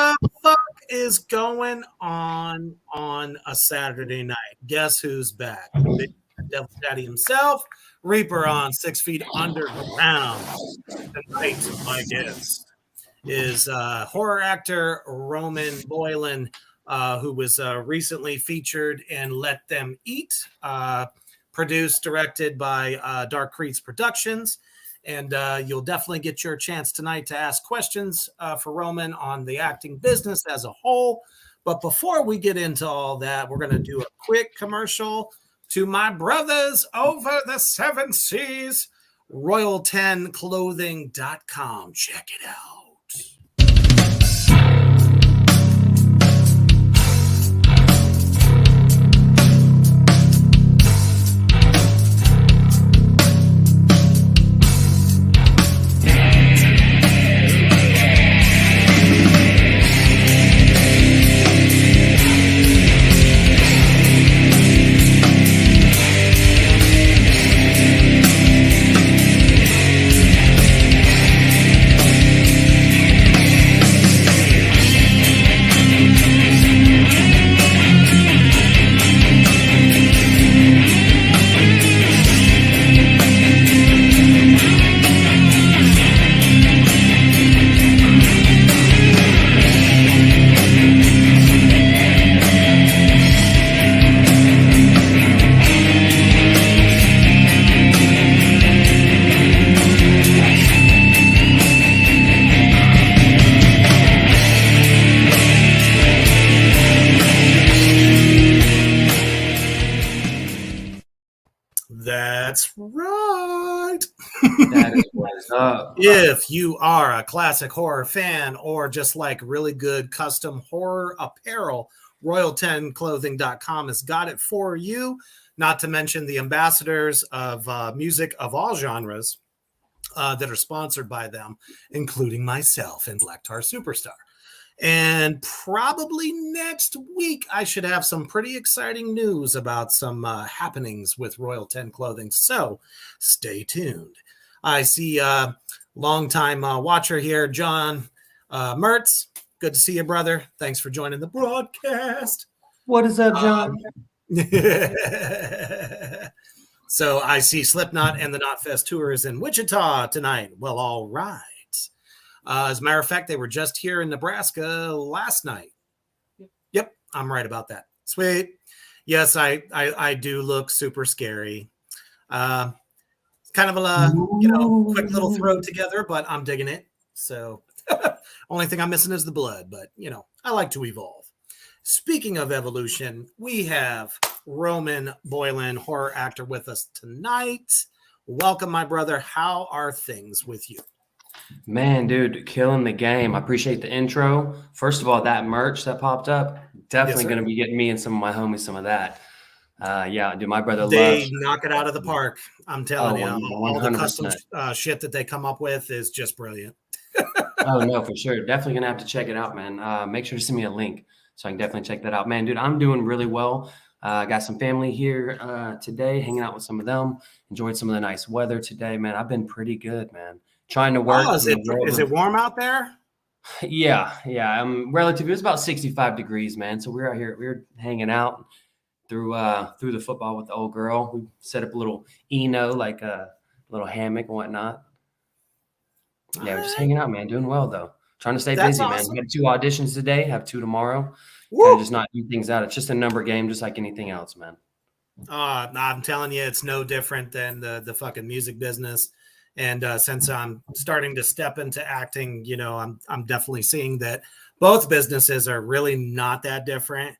the fuck is going on a Saturday night? Guess who's back? The big Devil Daddy himself, Reaper on 6 Feet Underground. Tonight, my guest is horror actor Roman Boylen, who was recently featured in Let Them Eat, produced, directed by Dark Creeks Productions. And you'll definitely get your chance tonight to ask questions for Roman on the acting business as a whole. But before we get into all that, we're going to do a quick commercial to my brothers over the seven seas, Royal10Clothing.com. Check it out. That's right. That is what is up. If you are a classic horror fan or just like really good custom horror apparel, Royal10Clothing.com has got it for you. Not to mention the ambassadors of music of all genres that are sponsored by them, including myself and Black Tar Superstar. And probably next week, I should have some pretty exciting news about some happenings with Royal 10 Clothing. So stay tuned. I see longtime watcher here, John Mertz. Good to see you, brother. Thanks for joining the broadcast. What is up, John? So I see Slipknot and the Knotfest tour is in Wichita tonight. Well, all right. As a matter of fact, they were just here in Nebraska last night. Yep, I'm right about that. Sweet. Yes, I do look super scary. Kind of a quick little throw together, but I'm digging it. So only thing I'm missing is the blood, but I like to evolve. Speaking of evolution, we have Roman Boylen, horror actor, with us tonight. Welcome, my brother. How are things with you? Man, dude, killing the game. I appreciate the intro. First of all, that merch that popped up, definitely going to be getting me and some of my homies some of that. Yeah, dude, my brother loves. They knock it out of the park. I'm telling you, 100%. All the custom shit that they come up with is just brilliant. Oh, no, for sure. Definitely going to have to check it out, man. Make sure to send me a link so I can definitely check that out. Man, dude, I'm doing really well. Got some family here today, hanging out with some of them. Enjoyed some of the nice weather today, man. I've been pretty good, man. Trying to work. Is it warm out there? Yeah. Relatively, it was about 65 degrees, man. So we're out here, we're hanging out through the football with the old girl. We set up a little like a little hammock and whatnot. Yeah, we're just hanging out, man. Doing well though. Trying to stay busy, awesome. man. Had 2 auditions today. Have 2 tomorrow. Kind of just not do things out. It's just a number game, just like anything else, man. I'm telling you, it's no different than the fucking music business. And since I'm starting to step into acting, I'm definitely seeing that both businesses are really not that different.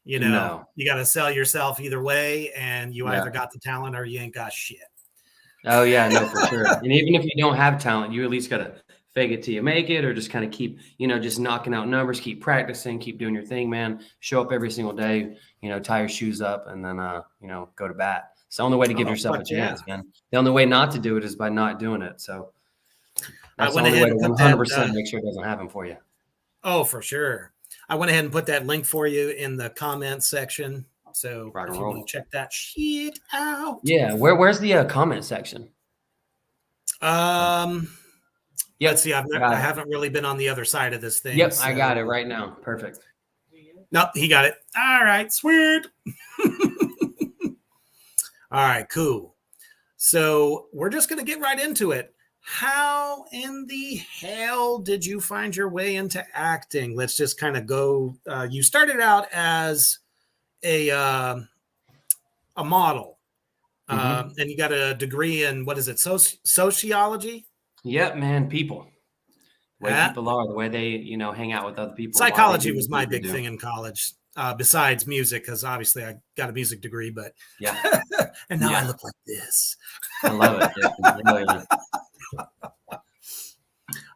You got to sell yourself either way, and you either got the talent or you ain't got shit. Oh yeah, no, for sure. And even if you don't have talent, you at least got to fake it till you make it, or just kind of keep, just knocking out numbers, keep practicing, keep doing your thing, man. Show up every single day, tie your shoes up, and then, go to bat. It's the only way to give yourself a chance, man. The only way not to do it is by not doing it. So that's the only way to 100% make sure it doesn't happen for you. Oh, for sure. I went ahead and put that link for you in the comments section. So if you want to check that shit out. Yeah. Where's the comment section? Yep, Let's see. I got it. haven't really been on the other side of this thing. Yep, So. I got it right now. Perfect. Nope, he got it. All right, sweet. All right, cool. So we're just going to get right into it. How in the hell did you find your way into acting? Let's just kind of go. You started out as a model, and you got a degree in what is it? Sociology. Yep, man. People, the way Uh, people are, the way they, hang out with other people, and why they Psychology do was the my things they big do. thing in college. Besides music, because obviously I got a music degree, but Yeah, and now I yeah. look like this. I love it. Yeah.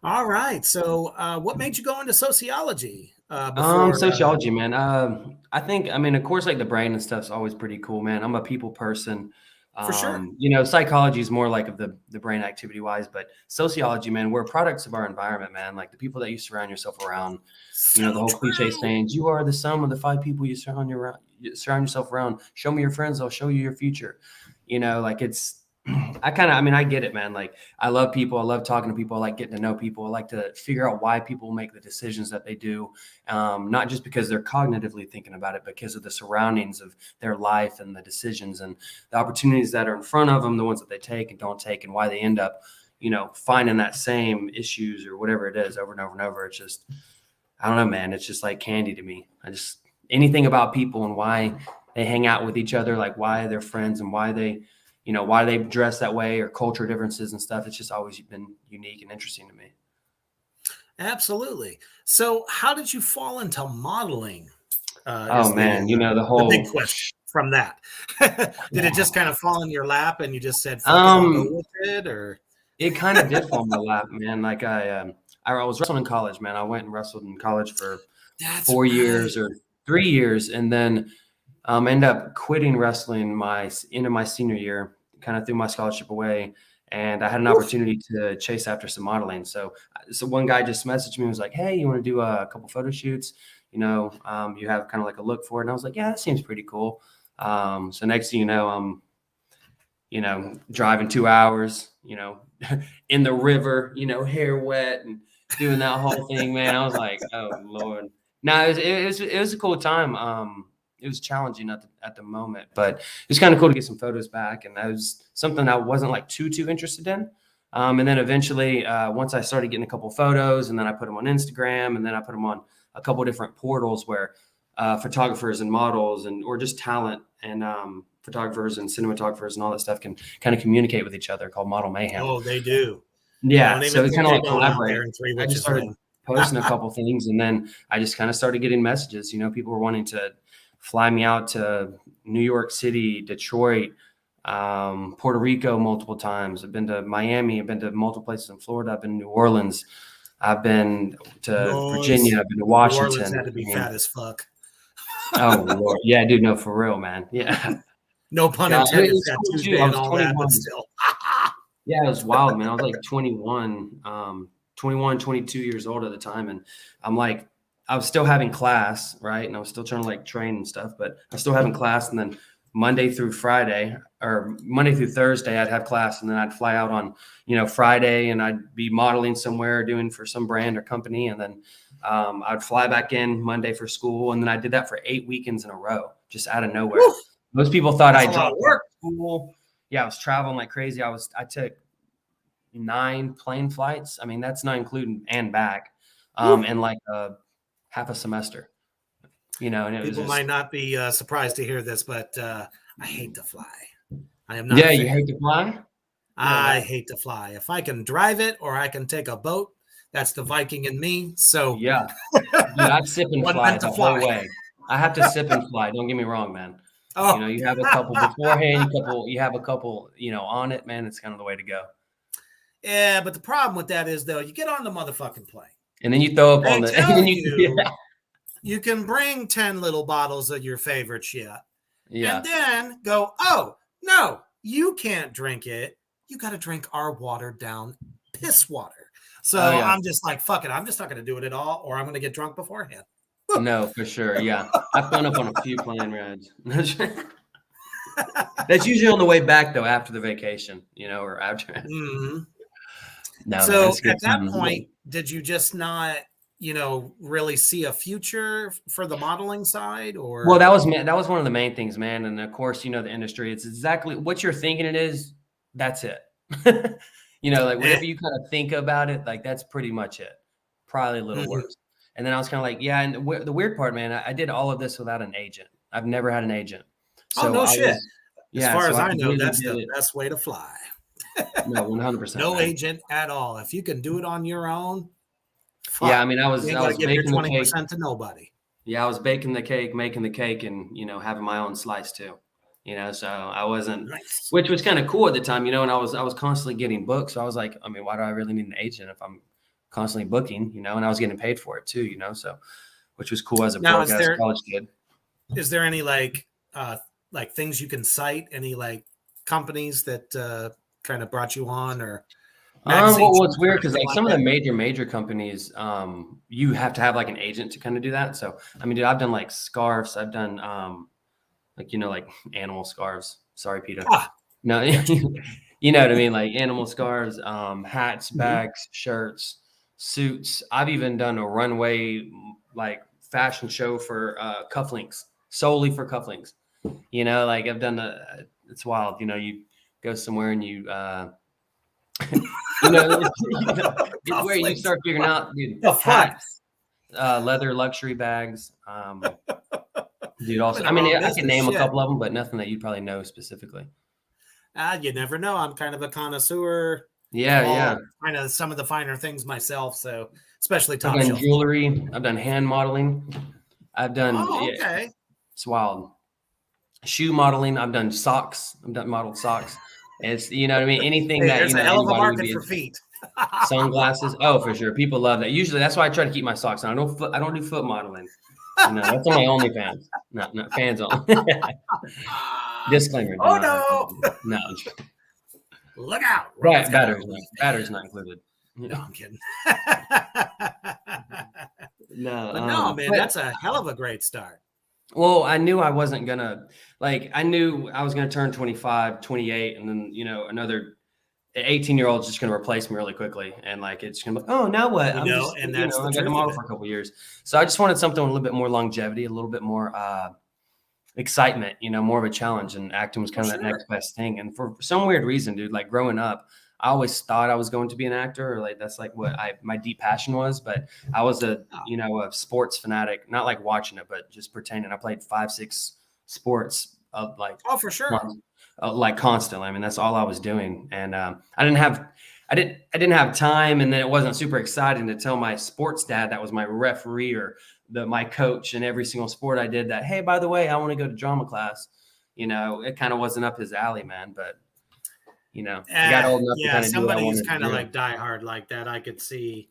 All right. So, what made you go into sociology before? Sociology, man. I mean, of course, like the brain and stuff's always pretty cool, man. I'm a people person. For sure. Psychology is more like of the brain activity wise, but sociology, man, we're products of our environment, man. Like the people that you surround yourself around. So The whole cliche true. sayings, you are the sum of the 5 people you surround yourself around. Show me your friends, I'll show you your future. Like it's I get it, man. Like I love people. I love talking to people. I like getting to know people. I like to figure out why people make the decisions that they do. Not just because they're cognitively thinking about it, but because of the surroundings of their life and the decisions and the opportunities that are in front of them, the ones that they take and don't take, and why they end up, finding that same issues or whatever it is over and over and over. It's just, I don't know, man. It's just like candy to me. Anything about people and why they hang out with each other, like why they're friends and why they dress that way or culture differences and stuff. It's just always been unique and interesting to me. Absolutely. So, how did you fall into modeling? Oh man, the big question from that. Did it just kind of fall in your lap and you just said, "Fuck it, I'll go with it," or it kind of did fall in my lap, man. Like I was wrestling in college, man. I went and wrestled in college for 4 years or 3 years, and then ended up quitting wrestling into my senior year. Kind of threw my scholarship away, and I had an opportunity to chase after some modeling. So one guy just messaged me and was like, "Hey, you want to do a couple photo shoots? You have kind of like a look for it." And I was like, "Yeah, that seems pretty cool." So next thing you know, I'm driving 2 hours, in the river, hair wet and doing that whole thing, man. I was like, oh Lord. No, it was a cool time. It was challenging at the moment, but it was kind of cool to get some photos back. And that was something I wasn't like too interested in. And then eventually, once I started getting a couple photos, and then I put them on Instagram, and then I put them on a couple different portals where photographers and models or just talent and photographers and cinematographers and all that stuff can kind of communicate with each other, called Model Mayhem. Oh, they do. Yeah, so it's kind of like collaborate. I just started ring. posting a couple things, and then I just kind of started getting messages. People were wanting to fly me out to New York City, Detroit, Puerto Rico multiple times. I've been to Miami. I've been to multiple places in Florida. I've been to New Orleans. I've been to Virginia. I've been to Washington. New Orleans had to be fat as fuck. Oh Lord, yeah, dude, no, for real, man. Yeah, no pun intended. Fat cool Tuesday and all that, but still. Yeah, it was wild, man. I was like 21, 22 years old at the time, and I was still having class, right? And I was still trying to like train and stuff, but I was still having class. And then Monday through Thursday, I'd have class, and then I'd fly out on, Friday, and I'd be modeling somewhere, doing for some brand or company, and then I'd fly back in Monday for school, and then I did that for 8 weekends in a row, just out of nowhere. Woo! Most people thought I dropped out of school. Yeah, I was traveling like crazy. I took 9 plane flights. I mean, that's not including and back, in like half a semester. And people might not be surprised to hear this, but I hate to fly. I am not. Yeah, you hate to fly? I hate to fly. If I can drive it or I can take a boat, that's the Viking in me. So yeah, dude, I'd sip and fly the whole way. I have to sip and fly. Don't get me wrong, man. Oh. You have a couple beforehand, you have a couple, on it, man. It's kind of the way to go. Yeah, but the problem with that is, though, you get on the motherfucking plane. And then you throw up on the... And then you can bring 10 little bottles of your favorite shit. Yeah. And then go, oh, no, you can't drink it. You got to drink our watered down piss water. So I'm just like, fuck it. I'm just not going to do it at all, or I'm going to get drunk beforehand. No, for sure. Yeah. I've flown up on a few plane rides. That's usually on the way back, though, after the vacation, or after. Mm-hmm. No, man, So it's a good at that time. point, did you just not, really see a future for the modeling side, Well, or? that was one of the main things, man. And of course, the industry, it's exactly what you're thinking it is. That's it. Like Eh, whatever you kind of think about it, like that's pretty much it. Probably a little mhm. worse. And then I was kind of like, yeah. And the weird part, man, I did all of this without an agent. I've never had an agent. Oh, So no I shit. was, As yeah. far So as I I know, completely that's did the it. best way to fly. No, 100%, No man. agent at all. If you can do it on your own, Yeah. I fuck, mean, I you was, ain't I gonna was give your baking the cake. 20% to nobody. Yeah, I was baking the cake, making the cake, and having my own slice too. So I wasn't, Nice. which was kind of cool at the time. And I was constantly getting booked. So I was like, I mean, why do I really need an agent if I'm constantly booking? And I was getting paid for it too. So which was cool as a Now, broke is ass there college kid. is there any like things you can cite? Any like companies that kind of brought you on, or Well, magazine what's shoots or weird because anything like like some of the that? major companies, you have to have like an agent to kind of do that. So I mean, dude, I've done like scarves. I've done like like animal scarves. Sorry, PETA. Ah, No, gotcha. you know what I mean? Like animal scarves, hats, Mhm. bags, shirts, suits. I've even done a runway like fashion show for cufflinks, solely for cufflinks. Like I've done it's wild. You go somewhere and you know, it's where you Cufflinks. start figuring What out, dude, the fuck? hats, leather luxury bags. Dude, I'm also, in I the mean, wrong I could business. name a Shit. couple of them, but nothing that you'd probably know specifically. You never know. I'm kind of a connoisseur of Yeah, yeah. all kind of some of the finer things myself. So especially I've top done shelf stuff. jewelry. I've done hand modeling. I've done, Oh, yeah, okay. it's wild. Shoe modeling. I've done socks. I've done modeled socks. It's, you know what I mean? Anything Hey, that, there's a hell of a anybody would market be for into. feet. Sunglasses. Oh, for sure. People love that. Usually that's why I try to keep my socks on. I don't do foot modeling. That's on my OnlyFans. Not fans on. Disclaimer, do Oh not have no! no. Look out! Roman's Right, got an batteries not OnlyFans. included. No, I'm kidding. No, But no, man, but that's a hell of a great start. well, I knew I wasn't gonna I knew I was gonna turn 25, 28, and then another 18-year-old's just gonna replace me really quickly. And like it's gonna be like, oh, now what? I'm just And that's the I got the truth of model it. for a couple of years. So I just wanted something with a little bit more longevity, a little bit more excitement, more of a challenge, and acting was For kind of that sure. next best thing. And for some weird reason, dude, like growing up, I always thought I was going to be an actor, or like that's like what my deep passion was. But I was a sports fanatic, not like watching it, but just pretending. I played 5, 6 sports of Oh, for sure. like constantly. I mean, that's all I was doing, and I didn't have time, and then it wasn't super exciting to tell my sports dad that was my referee or my coach in every single sport I did that, hey, by the way, I want to go to drama class. It kind of wasn't up his alley, man. But I got old enough to Yeah, kind of do what I somebody who's wanted to kind of do. like diehard like that, I could see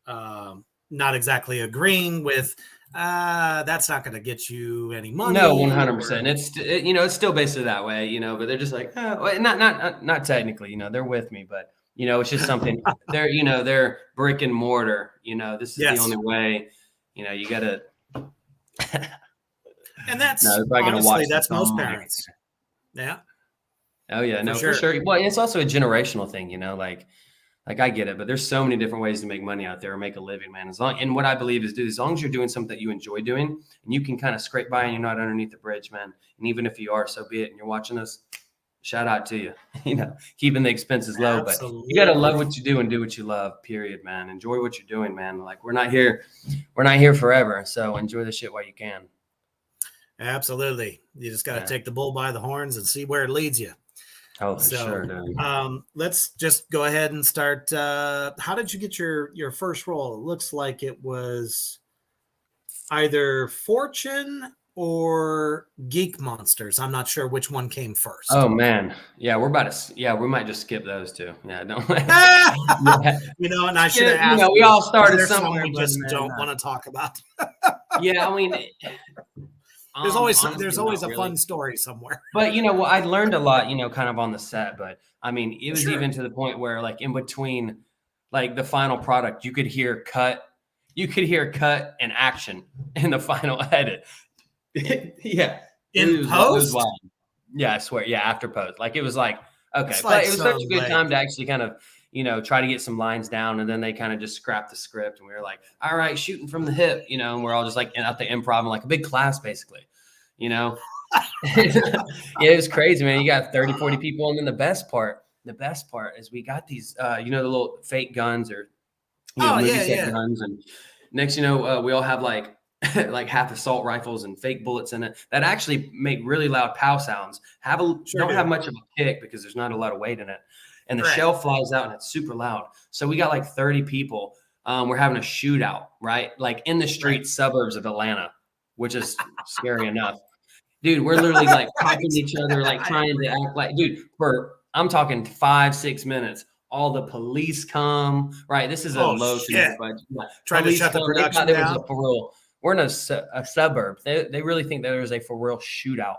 not exactly agreeing with that's not going to get you any No, money, or 100%. It's still basically that way, but they're just like, well, not technically, they're with me, but it's just something they're brick and mortar, this is the yes. only way, you gotta, And no, that's they're probably gonna honestly watch the that's most film. parents. Yeah, Oh yeah, for no, for sure. sure. Well, it's also a generational thing, like I get it, but there's so many different ways to make money out there or make a living, man. And what I believe is, dude, as long as you're doing something that you enjoy doing and you can kind of scrape by and you're not underneath the bridge, man. And even if you are, so be it. And you're watching this, shout out to you, keeping the expenses low, but you got to love Absolutely. what you do and do what you love, period, man. Enjoy what you're doing, man. Like we're not here forever. So enjoy the shit while you can. Absolutely. You just got to Yeah. take the bull by the horns and see where it leads you. Oh, for So, sure, dude. let's just go ahead and start. How did you get your first role? It looks like it was either Fortune or Geek Monsters. I'm not sure which one came first. Oh man. Yeah, we might just skip those two. Yeah, don't yeah. And I should have asked We you, all is started there some somewhere, we but just man, don't want to talk about? yeah, I mean, There's honestly, always not a really. fun story somewhere. But I learned a lot, kind of on the set. But I mean, it was Sure. even to the point where, like, in between, like the final product, you could hear cut and action in the final edit. Yeah, In it was post? wild. Yeah, I swear. Yeah, after post, like it was like okay, It's but like it was such a some good like time to actually kind of try to get some lines down, and then they kind of just scrap the script, and we were like, all right, shooting from the hip, and we're all just like at the improv and like a big class basically, Yeah, it was crazy, man. You got 30, 40 people, and then the best part is we got these, the little fake guns or movie set guns, and next, we all have like like half assault rifles and fake bullets in it that actually make really loud pow sounds. Don't have much of a kick because there's not a lot of weight in it, and the shell flies out and it's super loud. So we got like 30 people. We're having a shootout, right? Like in the street suburbs of Atlanta, which is scary enough. Dude, we're literally like popping each other, like trying to act like, dude, I'm talking 5-6 minutes. All the police come, right? This is a low budget. Trying to shut the production down. Was a for real. We're in a suburb. They really think that there was a for real shootout.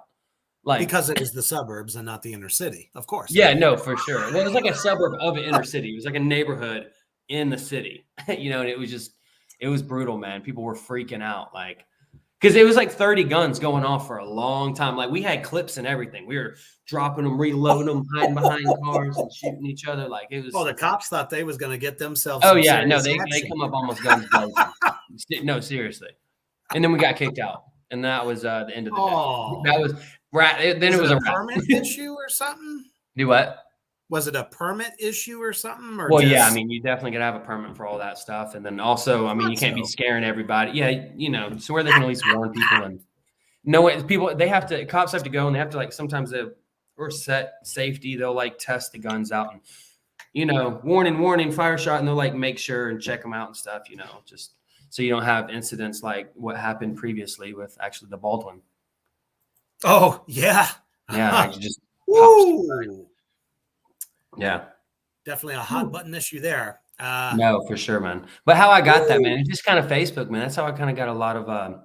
Like, because it is the suburbs and not the inner city, of course. Yeah, no, for sure. Well, it was like a suburb of an inner city. It was like a neighborhood in the city, and it was brutal, man. People were freaking out, like, because it was like 30 guns going off for a long time. Like, we had clips and everything. We were dropping them, reloading them, hiding behind cars and shooting each other. Like, it was. Oh, the cops thought they was going to get themselves. Oh yeah, no, they come up almost guns blazing. No, seriously. And then we got kicked out, and that was the end of the day. That was then it was a permit issue or something. Do what? Was it a permit issue or something? Or well, yeah, I mean, you definitely got to have a permit for all that stuff, and then also, I mean, you can't be scaring everybody. Yeah, so where they can at least warn people and know people. Cops have to go, and they have to like sometimes or set safety. They'll like test the guns out and warning, fire shot, and they'll like make sure and check them out and stuff. Just so you don't have incidents like what happened previously with actually the Baldwin. Oh yeah, yeah, just yeah, definitely a hot button issue there. No, for sure, man. But how I got that, man, it's just kind of Facebook, man. That's how I kind of got a lot of.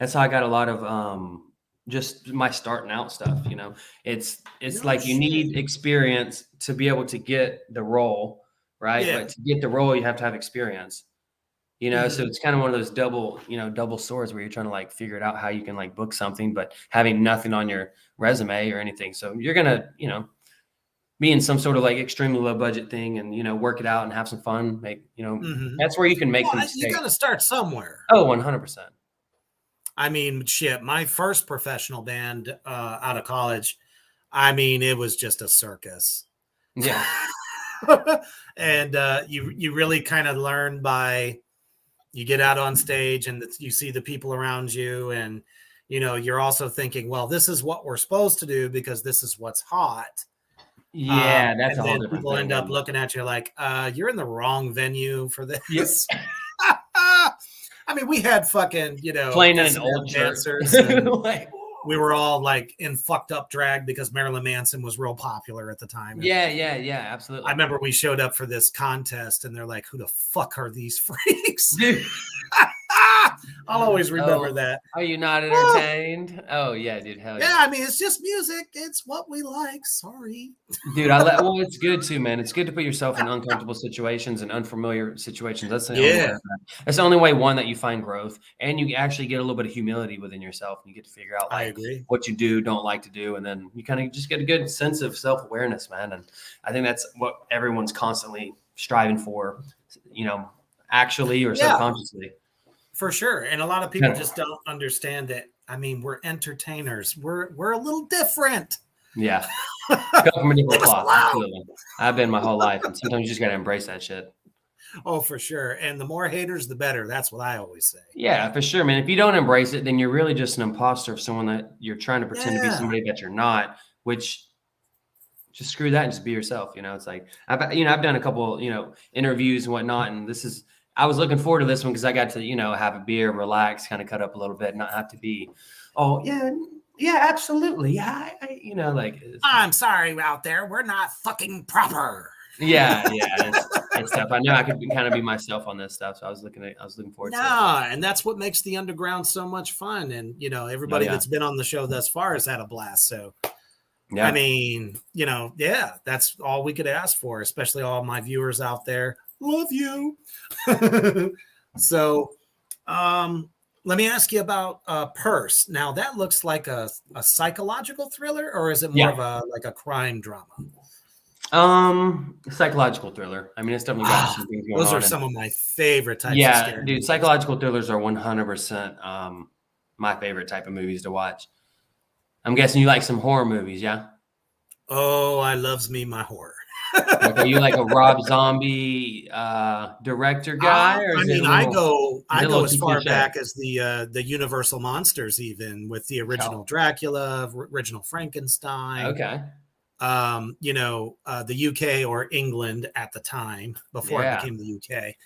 That's how I got a lot of just my starting out stuff. It's like you need experience to be able to get the role, right? Yeah. But to get the role, you have to have experience. So it's kind of one of those double swords where you're trying to like figure it out how you can like book something, but having nothing on your resume or anything. So you're gonna, be in some sort of like extremely low budget thing and, work it out and have some fun. Make, that's where you can make them. You got to start somewhere. Oh, 100%. I mean, shit, my first professional band out of college, I mean, it was just a circus. Yeah. And you really kind of learn by, you get out on stage and you see the people around you and, you're also thinking, well, this is what we're supposed to do because this is what's hot. Yeah, that's and a whole then different people thing. end up looking at you like, you're in the wrong venue for this. Yes. I mean, we had fucking, playing in an old dancers. Like, we were all like in fucked up drag because Marilyn Manson was real popular at the time. Yeah, absolutely. I remember we showed up for this contest and they're like, who the fuck are these freaks? Dude. I'll always remember that. Are you not entertained? Oh yeah, dude. Hell yeah. Yeah, I mean, it's just music. It's what we like. Sorry. Dude, well, it's good too, man. It's good to put yourself in uncomfortable situations and unfamiliar situations. That's the only way, one, that you find growth and you actually get a little bit of humility within yourself and you get to figure out I agree. what you do, don't like to do. And then you kind of just get a good sense of self-awareness, man. And I think that's what everyone's constantly striving for, actually or subconsciously. For sure. And a lot of people just don't understand that. I mean, we're entertainers. We're a little different. Yeah. Come from a different cloth. I've been my whole life. And sometimes you just got to embrace that shit. Oh, for sure. And the more haters, the better. That's what I always say. Yeah, for sure, man. If you don't embrace it, then you're really just an imposter of someone that you're trying to pretend to be somebody that you're not, which just screw that and just be yourself. It's like, I've done a couple, interviews and whatnot. And I was looking forward to this one because I got to, have a beer, relax, kind of cut up a little bit, not have to be, yeah, absolutely. Yeah. I'm sorry out there. We're not fucking proper. Yeah. And stuff. I know I could kind of be myself on this stuff. So I was looking forward to it. And that's what makes the underground so much fun. And, everybody that's been on the show thus far has had a blast. So, I mean, that's all we could ask for, especially all my viewers out there. Love you. So, let me ask you about Purse. Now, that looks like a psychological thriller, or is it more of a crime drama? Psychological thriller. I mean, it's definitely got some things going Those are on. And some of my favorite types of yeah, scary dude, movies. psychological thrillers are 100% my favorite type of movies to watch. I'm guessing you like some horror movies, yeah? Oh, I loves me my horror. Like, are you like a Rob Zombie director guy, or I is it mean, a little I go as too far cliche? back as the Universal monsters, even with the original Oh, Dracula, original Frankenstein. okay. The UK or England at the time before it Yeah. became the UK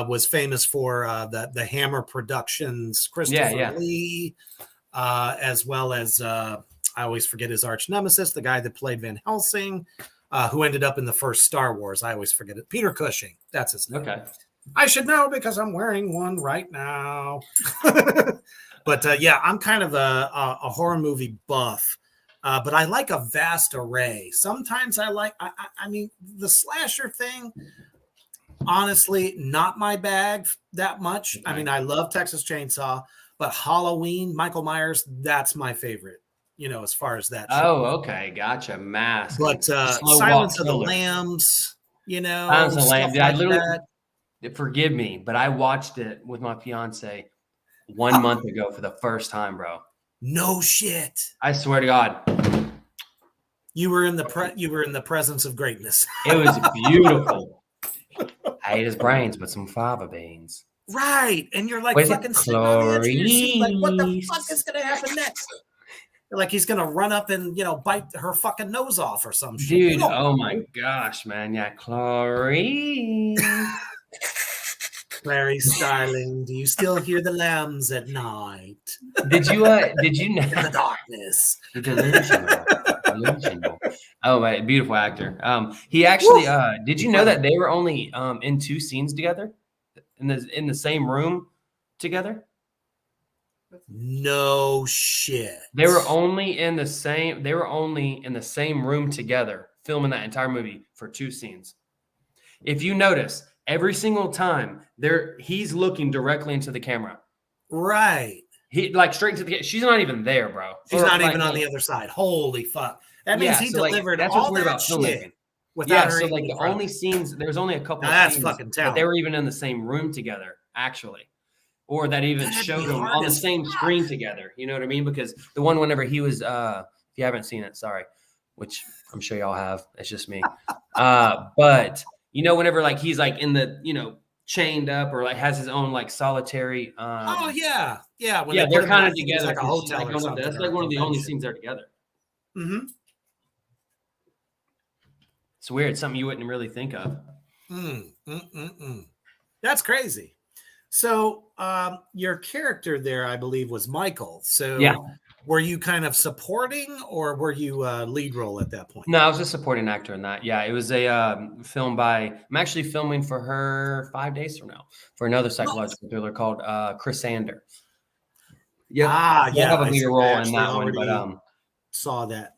was famous for the Hammer Productions, Yeah, Christopher yeah. Lee, as well as I always forget his arch nemesis, the guy that played Van Helsing, who ended up in the first Star Wars. I always forget it. Peter Cushing, that's his name. Okay. I should know because I'm wearing one right now. But I'm kind of a horror movie buff. But I like a vast array. Sometimes I mean, the slasher thing, honestly, not my bag that much. I Okay. mean, I love Texas Chainsaw, but Halloween, Michael Myers, that's my favorite, as far as that shit Oh, goes. okay. Gotcha. Mask. But The slow walk Silence of the killer. Lambs, Silence of the stuff Lamb. Dude, I like literally, that. forgive me, but I watched it with my fiance 1 month ago for the first time, bro. No shit. I swear to God, You were in the presence of greatness. it was beautiful. I ate his brains with some fava beans. Right. And you're like Was it fucking sitting on the edge of your seat, like, what the fuck Clarice? is gonna happen next? Like he's gonna run up and bite her fucking nose off or some shit. Dude, oh my gosh, man. Yeah, Clarice. Clarice, darling, do you still hear the lambs at night Did you in the darkness? Delusional. Oh my beautiful actor. He actually did you know that they were only in 2 scenes together? In the same room together? No shit. They were only in the same room together filming that entire movie for 2 scenes. If you notice, every single time he's looking directly into the camera. Right. He like straight to the she's not even there, bro. She's not even on the other side. Holy fuck. That means he delivered that's all what's weird that about shit filmmaking. without her So even like the only scenes, there's only a couple now of that's scenes fucking that talent. they were even in the same room together, actually. Or that even That'd showed be them hard on the as same fuck. screen together. You know what I mean? Because the one whenever he was if you haven't seen it, sorry, which I'm sure y'all have. It's just me. But whenever like he's like in the, chained up or like has his own like solitary Oh yeah. Yeah. When yeah, they they're put him in, kind I of think it's together. like a 'Cause she's, hotel like, or going up something. there. That's or like a one of the only convention. scenes they're together. Mm-hmm. It's weird. Something you wouldn't really think of. That's crazy. So your character there, I believe, was Michael. So Yeah. were you kind of supporting or were you lead role at that point? No, I was a supporting actor in that. Yeah, it was a film by. I'm actually filming for her 5 days from now for another psychological thriller called Chrysander. Yeah, Yeah. have a I bigger role in actually that one, already but saw that.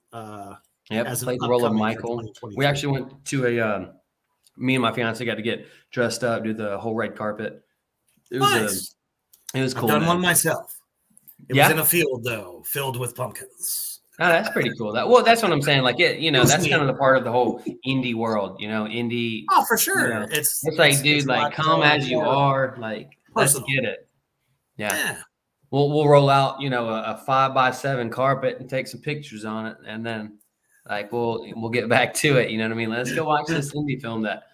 As an played the role of upcoming for Michael. 2023. We actually went to a. Me and my fiance got to get dressed up, do the whole red carpet. It was Nice. it was I've cool. done man. one myself. It was in a field though, filled with pumpkins. Oh, that's pretty cool. That's what I'm saying. Like that's neat. kind of the part of the whole indie world, indie. Oh, for sure. It's like, dude, like come as you are. Like, let's personal. get it. Yeah. Yeah. We'll roll out, a 5x7 carpet and take some pictures on it, and then like we'll get back to it. You know what I mean? Let's go watch this indie film that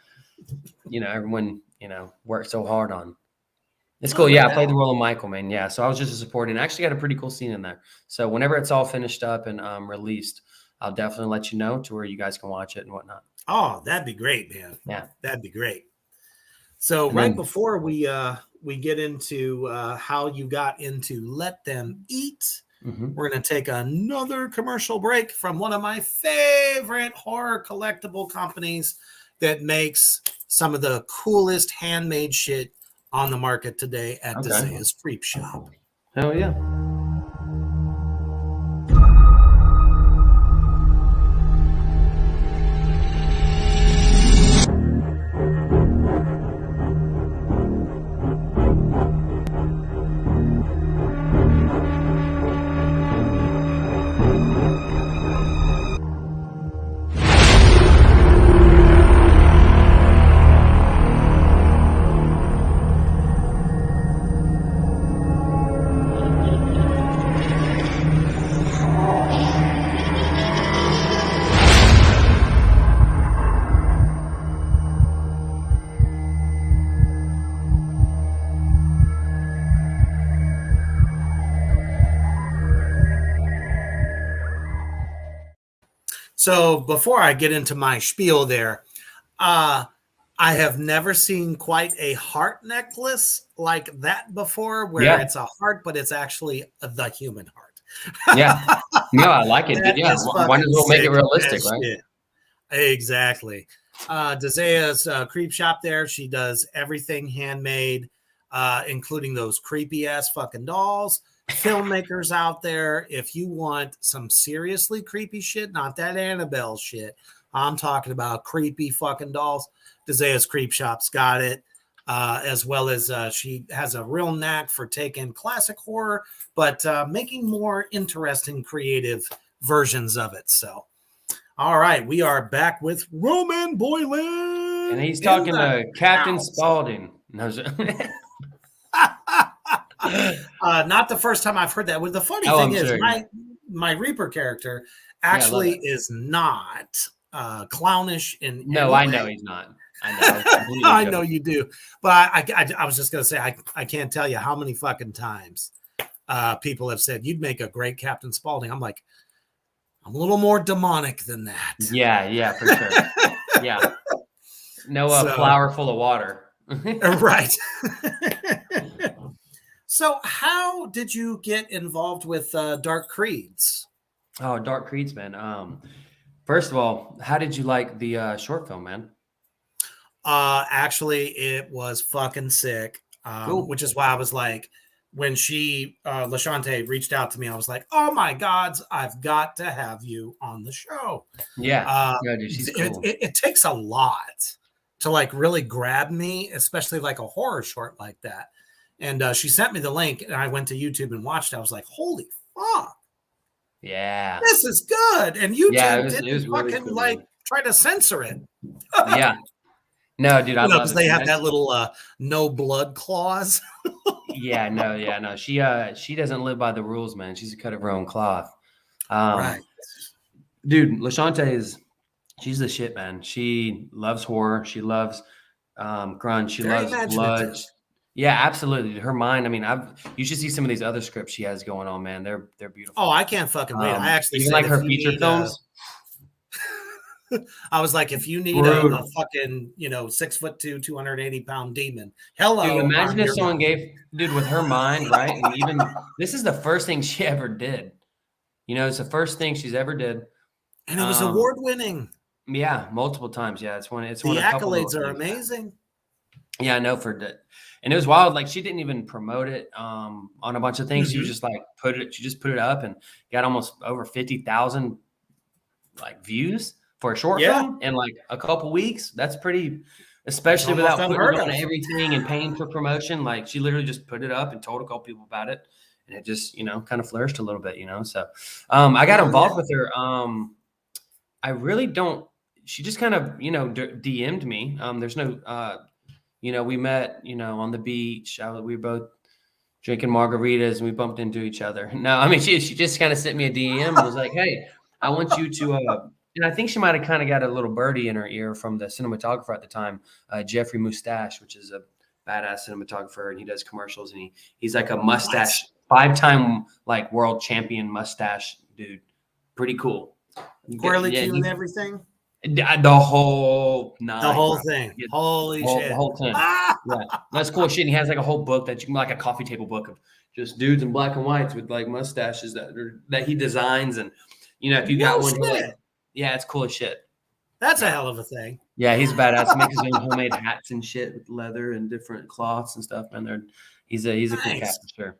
everyone worked so hard on. It's cool. Yeah, I played the role of Michael, man. Yeah, so I was just a supporting. I actually got a pretty cool scene in there. So whenever it's all finished up and released, I'll definitely let you know to where you guys can watch it and whatnot. Oh, that'd be great, man. Yeah, that'd be great. So right before we get into how you got into Let Them Eat, we're going to take another commercial break from one of my favorite horror collectible companies that makes some of the coolest handmade shit on the market today at DeSaya's Creep Shop. Hell yeah. So before I get into my spiel there, uh, I have never seen quite a heart necklace like that before, where Yeah, it's a heart, but it's actually the human yeah. heart. No, I like it, dude. That Yeah, is why fucking not make it sick realistic, as right? shit. Exactly. Dezea's creep shop there. She does everything handmade, including those creepy ass fucking dolls. Filmmakers out there, if you want some seriously creepy shit, not that Annabelle shit, I'm talking about creepy fucking dolls. Dezea's Creep Shop's got it. As well as she has a real knack for taking classic horror, but making more interesting, creative versions of it. So, all right, we are back with Roman And Boylen he's in talking the to Captain house. Spaulding. No, Not the first time I've heard that. Well, the funny oh, thing I'm is, sure. Yeah, my Reaper character yeah, I love actually it. is not clownish in No, any I know way. he's not. I know. I was completely I know joking. you do, but I was just gonna say I can't tell you how many fucking times people have said you'd make a great Captain Spaulding. I'm like, I'm a little more demonic than that. Yeah, yeah, for sure. Yeah. No, So flower full of water. right. So, how did you get involved with Dark Creeds? Oh, Dark Creeds, man. First of all, how did you like the short film, man? Actually, it was fucking sick, Cool. which is why I was like, when Lashante reached out to me, I was like, oh my gods, I've got to have you on the show. Yeah. Uh, Yeah, dude, she's it, cool. it, it takes a lot to like really grab me, especially like a horror short like that. And she sent me the link, and I went to YouTube and watched it. I was like, holy fuck, Yeah. this is good. And Yeah, YouTube it didn't was really fucking cool, like man. try to censor it. Yeah. No, dude, I love Because it, they man. have that little no blood clause. Yeah, no. She doesn't live by the rules, man. She's a cut of her own cloth. Right. Dude, Lashante she's the shit, man. She loves horror. She loves grunge. She Very loves blood. imaginative. Yeah, absolutely. Her mind. I mean, you should see some of these other scripts she has going on, man. They're Oh, beautiful. I can't fucking wait. I actually Even said like if her you feature need films, I was like, if you need a brutal. fucking, 6'2", 280-pound demon, hello, Dude, imagine I'm if your someone guy. dude, with her mind, right? And even this is the first thing she ever did. It's the first thing she's ever did. And it was Um, award winning. yeah, multiple times. Yeah, it's The one a couple little accolades are things, man. amazing. Yeah, I know and it was wild. Like she didn't even promote it on a bunch of things. She was Mm-hmm. just like she just put it up and got almost over 50,000 like views for a short Yeah, film in like a couple weeks. That's pretty, it's especially almost without putting it unheard on of. everything and paying for promotion. Like she literally just put it up and told a couple people about it. And it just, kind of flourished a little bit, So I got Hell yeah. involved with her. I really don't, she just kind of, DM'd me. There's no, we met, on the beach. We were both drinking margaritas and we bumped into each other. No, I mean, she just kind of sent me a DM and was like, hey, I want you to, and I think she might have kind of got a little birdie in her ear from the cinematographer at the time, Jeffrey Mustache, which is a badass cinematographer, and he does commercials, and he's like a mustache, 5-time like world champion mustache dude. Pretty cool. Twirly Yeah, Q and everything. the whole The nine, whole bro. thing. Yeah, Holy the shit. whole 10. Yeah, that's cool shit. And he has like a whole book that you can, like a coffee table book of just dudes in black and whites with like mustaches that he designs. And if you got No one, he'll like, shit. yeah, it's cool as shit. That's a Yeah, hell of a thing. yeah, he's badass. He makes his own homemade hats and shit with leather and different cloths and stuff. Man, he's a cool cat Nice. for sure.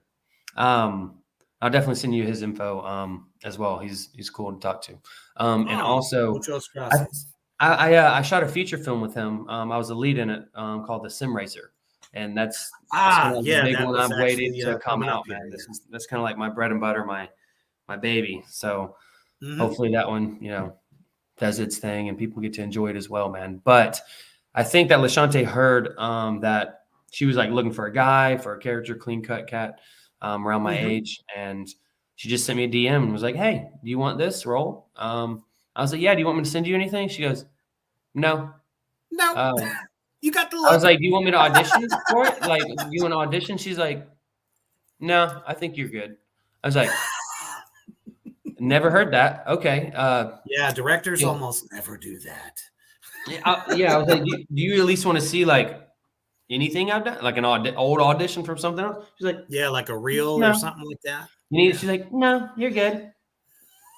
I'll definitely send you his info as well. He's cool to talk to. And Oh, also, muchos I gracias. I shot a feature film with him. I was a lead in it called The Sim Racer, and that's kind of like the Yeah, big that one was I've waited actually to come coming up out, here. man. Yeah. That's kind of like my bread and butter, my baby. So Mm-hmm. hopefully that one, does its thing and people get to enjoy it as well, man. But I think that Lashante heard that she was like looking for a guy for a character, clean cut cat around my Mm-hmm. age, and she just sent me a DM and was like, "Hey, do you want this role?" I was like, "Yeah." Do you want me to send you anything? She goes, "No." No, Uh, you got the I was look. like, "Do you want me to audition for it? Like, do you want to audition?" She's like, "No, I think you're good." I was like, Never heard that. Okay. Yeah, directors Yeah, almost never do that. yeah. I was like, do you at least want to see like anything I've done, like an old audition from something else? She's like, Yeah, like a reel or no. something like that. You need. Yeah. She's like, no, you're good.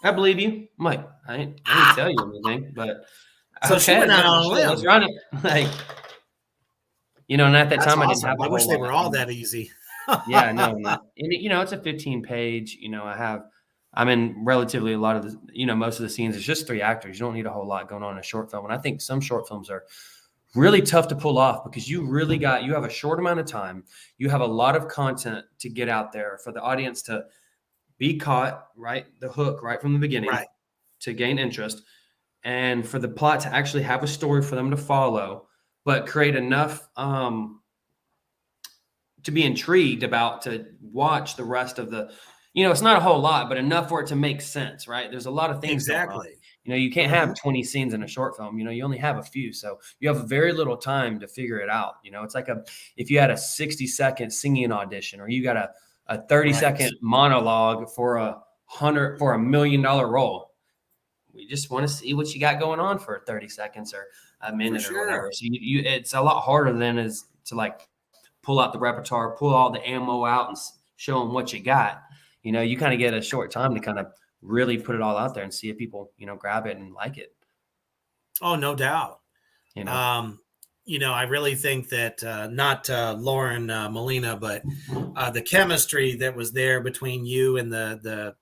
I believe you. I'm like, I didn't tell you anything, but So she okay, went out yeah, on a sure, let's limb. run it. Like, and at that That's time I didn't awesome. have a I wish whole they lot. were all that easy. Yeah, no, not. And it's a 15 page. I'm in relatively a lot of the, most of the scenes. It's just 3 actors. You don't need a whole lot going on in a short film. And I think some short films are really tough to pull off because you have a short amount of time. You have a lot of content to get out there for the audience to be caught, right? The hook right from the beginning Right. to gain interest, and for the plot to actually have a story for them to follow, but create enough to be intrigued about to watch the rest of the, it's not a whole lot, but enough for it to make sense, right? There's a lot of things going on. Exactly. You can't have 20 scenes in a short film. You only have a few, so you have very little time to figure it out. It's like if you had a 60-second singing audition, or you got a 30-second monologue for $1 million role. We just want to see what you got going on for 30 seconds or a minute or whatever. So it's a lot harder than is to like pull out the repertoire, pull all the ammo out and show them what you got. You kind of get a short time to kind of really put it all out there and see if people, grab it and like it. Oh, no doubt. I really think that not Lauren Molina, but the chemistry that was there between you and the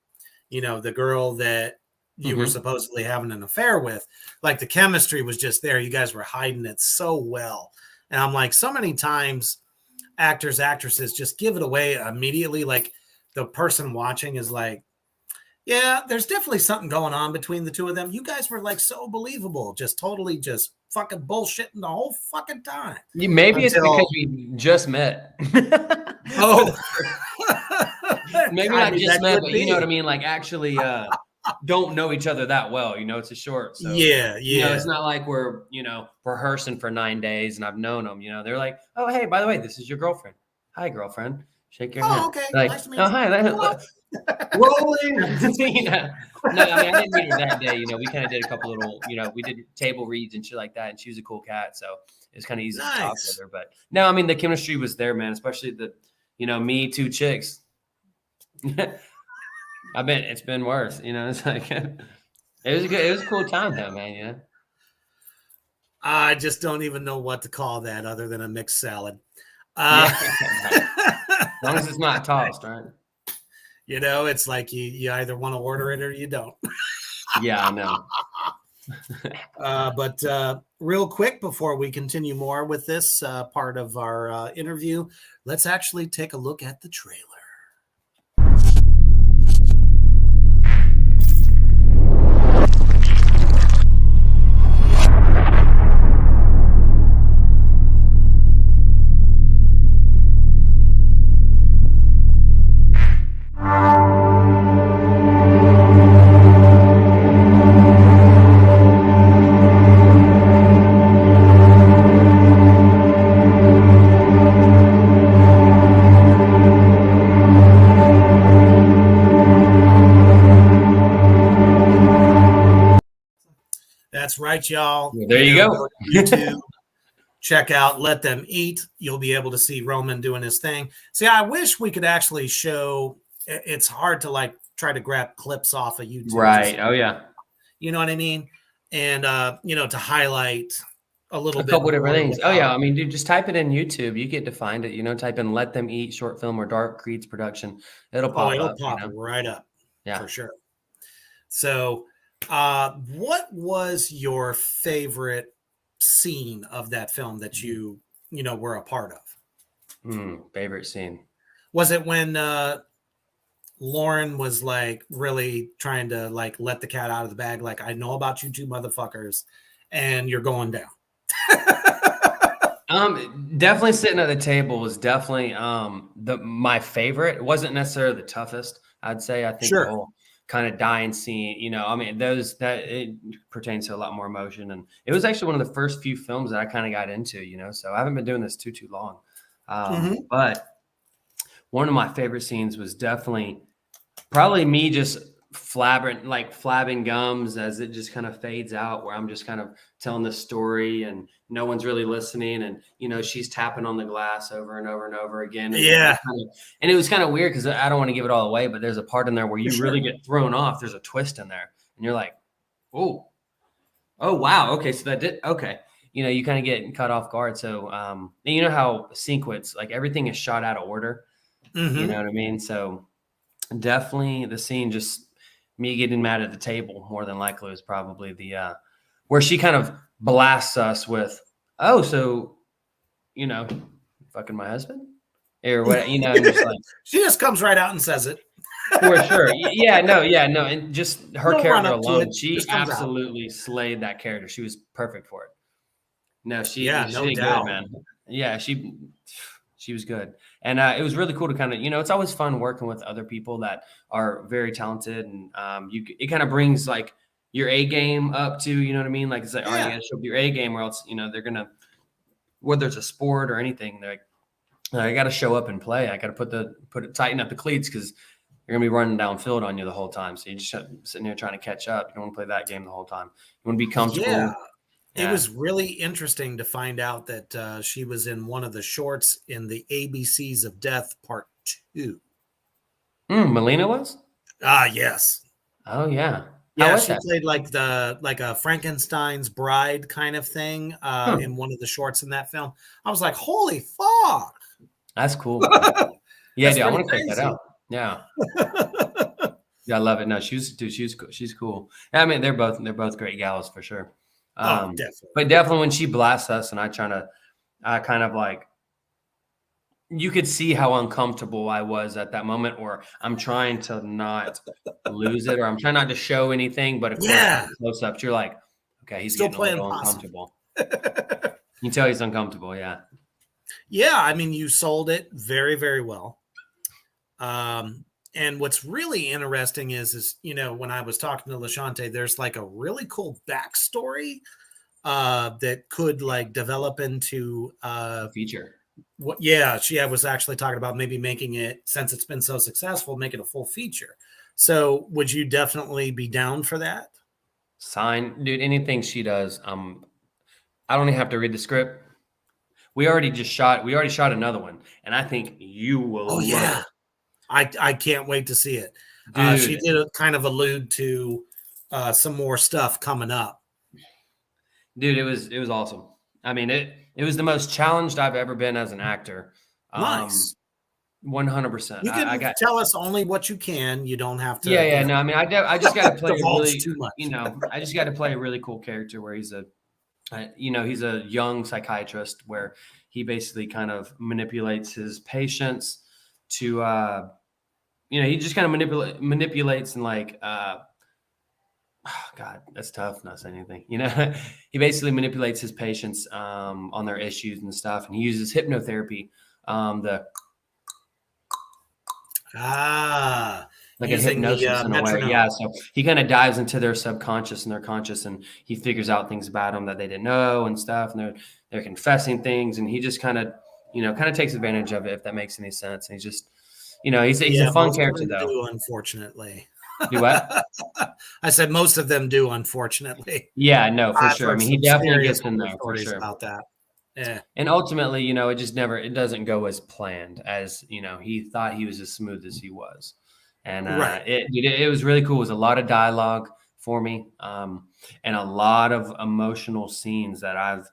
girl that you were supposedly having an affair with, like the chemistry was just there. You guys were hiding it so well. And I'm like, so many times actors, actresses just give it away immediately. Like the person watching is like, yeah, there's definitely something going on between the two of them. You guys were like so believable, just totally just fucking bullshitting the whole fucking time. Maybe it's because we just met. Oh, maybe not just met, but you know what I mean? Like actually don't know each other that well. It's a short. So yeah. It's not like we're, rehearsing for 9 days and I've known them, they're like, oh, hey, by the way, this is your girlfriend. Hi, girlfriend. Shake your hand. Okay. Like, Nice to meet oh, you. hi. Rolling. No, I mean, I didn't meet her that day. We kind of did a couple little, we did table reads and shit like that. And she was a cool cat. So it was kind of easy to talk with her. But no, I mean, the chemistry was there, man, especially me, 2 chicks. I bet it's been worse. It's like, it was a cool time though, man. I just don't even know what to call that other than a mixed salad. Right. As long as it's not tossed, right? It's like you either want to order it or you don't. Yeah, I know. But real quick, before we continue more with this part of our interview, let's actually take a look at the trailer. That's right, y'all. There you go. YouTube, check out Let Them Eat. You'll be able to see Roman doing his thing. See, I wish we could actually show. It's hard to like try to grab clips off of YouTube. Right. Oh, yeah. You know what I mean? And, to highlight a little bit. A couple different things. Oh, yeah. I mean, dude, just type it in YouTube. You get to find it. Type in Let Them Eat short film or Dark Creeds production. It'll pop up. Pop right up. Yeah. For sure. So, what was your favorite scene of that film that you were a part of? Favorite scene. Was it when Lauren was like really trying to like let the cat out of the bag? Like, I know about you 2 motherfuckers and you're going down. Definitely sitting at the table was definitely my favorite. It wasn't necessarily the toughest, I'd say. I think the whole kind of dying scene, I mean, it pertains to a lot more emotion. And it was actually one of the first few films that I kind of got into, so I haven't been doing this too long. But one of my favorite scenes was definitely probably me just flabbing gums as it just kind of fades out, where I'm just kind of telling this story and no one's really listening. And, she's tapping on the glass over and over and over again. And, Yeah. and it was kind of weird because I don't want to give it all away, but there's a part in there where you really get thrown off. There's a twist in there and you're like, oh, wow. Okay. So that did. Okay. You kind of get caught off guard. So, and you know how sequence, like everything is shot out of order. Mm-hmm. You know what I mean? So definitely the scene, just me getting mad at the table more than likely was probably the, where she kind of blasts us with, oh, so, fucking my husband or what, just like, she just comes right out and says it. For sure. Yeah, no. And just her character alone, she absolutely slayed that character. She was perfect for it. No, she did doubt. good, man. Yeah, she was good. And it was really cool to kind of, it's always fun working with other people that are very talented. And it kind of brings like your A game up too, you know what I mean? Like it's like, all right, you got to show up your A game or else, they're going to, whether it's a sport or anything, they're like, I got to show up and play. I got to tighten up the cleats because you're going to be running downfield on you the whole time. So you're just sitting here trying to catch up. You don't want to play that game the whole time. You want to be comfortable. Yeah. It was really interesting to find out that she was in one of the shorts in the ABCs of Death Part 2. Melina was? Yes. Oh, yeah. Yeah, she played like a Frankenstein's bride kind of thing in one of the shorts in that film. I was like, holy fuck. That's cool. Yeah, dude, I want to check that out. Yeah. Yeah, I love it. No, she's cool. I mean, they're both great gals for sure. Definitely. But definitely when she blasts us and I kind of like, you could see how uncomfortable I was at that moment, or I'm trying to not lose it, or I'm trying not to show anything, but of course, close ups, you're like, okay, he's still getting a little uncomfortable. You can tell he's uncomfortable. Yeah. Yeah. I mean, you sold it very, very well. And what's really interesting is, when I was talking to LaShante, there's like a really cool backstory that could like develop into a feature. She was actually talking about maybe making it, since it's been so successful, make it a full feature. So would you definitely be down for that? Sign, dude, anything she does. I don't even have to read the script. We already shot another one, and I think you will love it. I can't wait to see it. She did kind of allude to some more stuff coming up. Dude, it was awesome. I mean, it was the most challenged I've ever been as an actor. Nice. 100%. You can tell us only what you can. You don't have to. Yeah. No, I mean, I just got to play too much. I just got to play a really cool character where he's he's a young psychiatrist where he basically kind of manipulates his patients to, he just kind of manipulates and like, God, that's tough. Not saying anything, he basically manipulates his patients, on their issues and stuff. And he uses hypnotherapy, like a hypnosis in a way. Yeah. So he kind of dives into their subconscious and their conscious, and he figures out things about them that they didn't know and stuff. And they're confessing things, and he just kind of takes advantage of it, if that makes any sense. And he's just, he's a fun character though. Unfortunately. Do what? I said most of them do, unfortunately. Yeah, no, for sure. I mean, he definitely gets in there for sure about that. Yeah. And ultimately, it doesn't go as planned as, he thought he was as smooth as he was. And it was really cool. It was a lot of dialogue for me, and a lot of emotional scenes that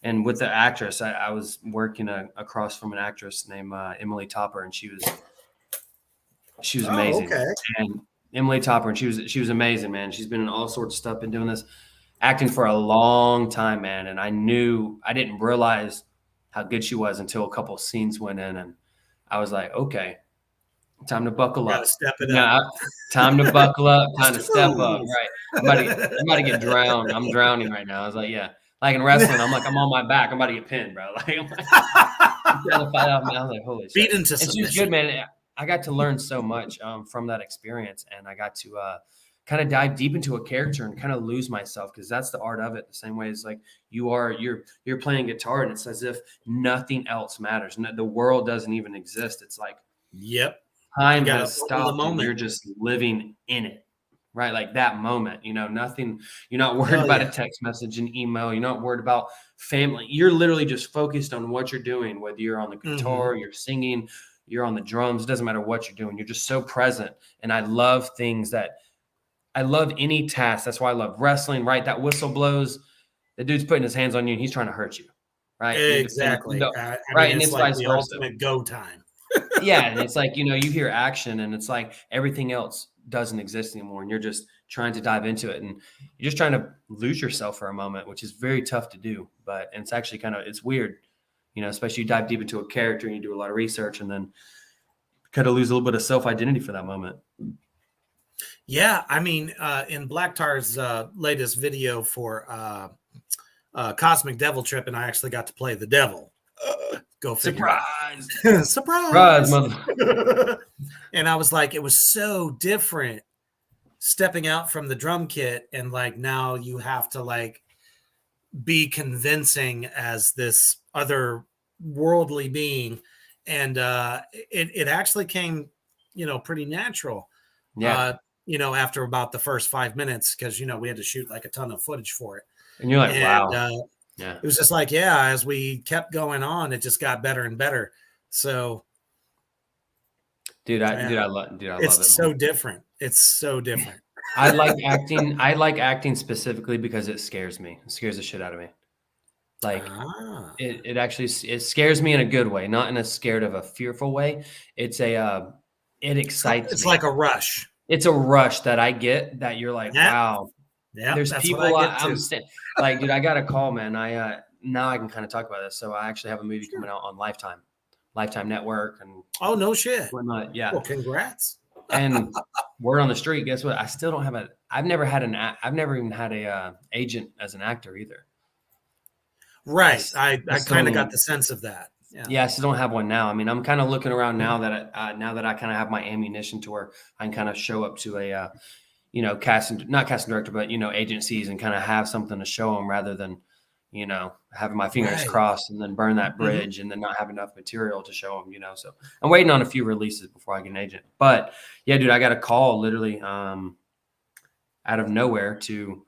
and with the actress, I was working across from an actress named Emily Topper, and she was amazing. Okay. And Emily Topper, and she was amazing, man. She's been in all sorts of stuff, been doing this acting for a long time, man. And I didn't realize how good she was until a couple of scenes went in, and I was like, okay, time to buckle up. Step it up. Time to buckle up. Time to step up. Right. I'm about to get drowned. I'm drowning right now. I was like, yeah. Like in wrestling, I'm on my back. I'm about to get pinned, bro. Like I'm trying to fight off. I was like, holy shit. Beat into submission. She's good, man. I got to learn so much from that experience, and I got to kind of dive deep into a character and kind of lose myself, because that's the art of it. The same way as like you're playing guitar, and it's as if nothing else matters. The world doesn't even exist. It's like, yep, time has stopped, and you're just living in it. right? Like that moment, nothing, you're not worried about a text message, an email. You're not worried about family. You're literally just focused on what you're doing, whether you're on the guitar, you're singing, you're on the drums. It doesn't matter what you're doing. You're just so present. And I love I love any task. That's why I love wrestling, right? That whistle blows. The dude's putting his hands on you and he's trying to hurt you, right? You're defending, Exactly. I right? mean, And it's it's like vice the versa. ultimate go time. Yeah, and it's like, you hear action and it's like everything else doesn't exist anymore, and you're just trying to dive into it, and you're just trying to lose yourself for a moment, which is very tough to do. But and it's actually it's weird, especially you dive deep into a character and you do a lot of research and then kind of lose a little bit of self-identity for that moment. Yeah, I mean, in Black Tar's latest video for Cosmic Devil Trip, and I actually got to play the devil. Go figure. Surprise! Surprise! Mother. And I was like, it was so different stepping out from the drum kit, and like now you have to like be convincing as this other worldly being, and it actually came, pretty natural. Yeah. After about the first 5 minutes, because we had to shoot like a ton of footage for it. And you're like, And wow. Yeah. it was just like, as we kept going on, it just got better and better. So, dude, I love it. It's so different. It's so different. I like acting. I like acting specifically because it scares me. It scares the shit out of me. Like it actually, it scares me in a good way, not in a scared of a fearful way. It's it excites me. It's like a rush. It's a rush that I get that you're like, wow. Yeah, there's people I'm like, dude, I got a call, man. Now I can kind of talk about this. So I actually have a movie coming out on Lifetime Network, and oh no shit, whatnot. Yeah, well, congrats. And word on the street, guess what? I still don't have I've never even had a agent as an actor either. Right, I kind of got the sense of that. Yeah, I still don't have one now. I mean, I'm kind of looking around now that I kind of have my ammunition to where I can kind of show up to a not casting director, but agencies, and kind of have something to show them rather than having my fingers crossed and then burn that bridge and then not have enough material to show them. So I'm waiting on a few releases before I get an agent. But yeah, dude, I got a call literally out of nowhere to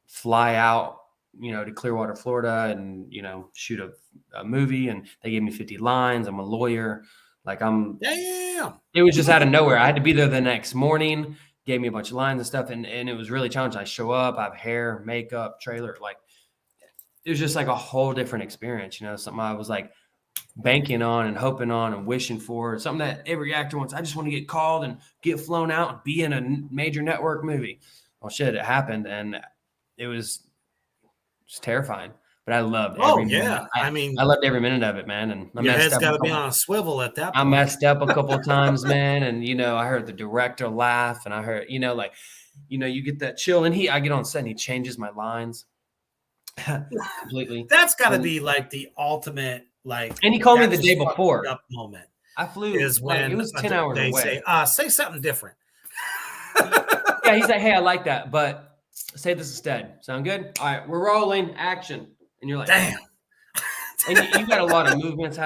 fly out to Clearwater, Florida, and shoot a movie, and they gave me 50 lines. I'm a lawyer. Like it was just out of nowhere. I had to be there the next morning. Gave me a bunch of lines and stuff, and it was really challenging. I show up, I have hair, makeup, trailer, like it was just like a whole different experience, something I was like banking on and hoping on and wishing for, something that every actor wants. I just want to get called and get flown out and be in a major network movie. Well, shit, it happened, and it was just terrifying. But I loved every minute. I loved every minute of it, man. And your head's got to be on a swivel at that point. I messed up a couple of times, man. And, I heard the director laugh, and I heard, you get that chill. And I get on set and he changes my lines completely. That's got to be like the ultimate, like. And he called me the day before. Up moment. I flew. Is when it was 10 hours they away. Say something different. Yeah, he's like, hey, I like that, but say this instead. Sound good? All right, we're rolling. Action. And you're like, damn. And you got a lot of movements,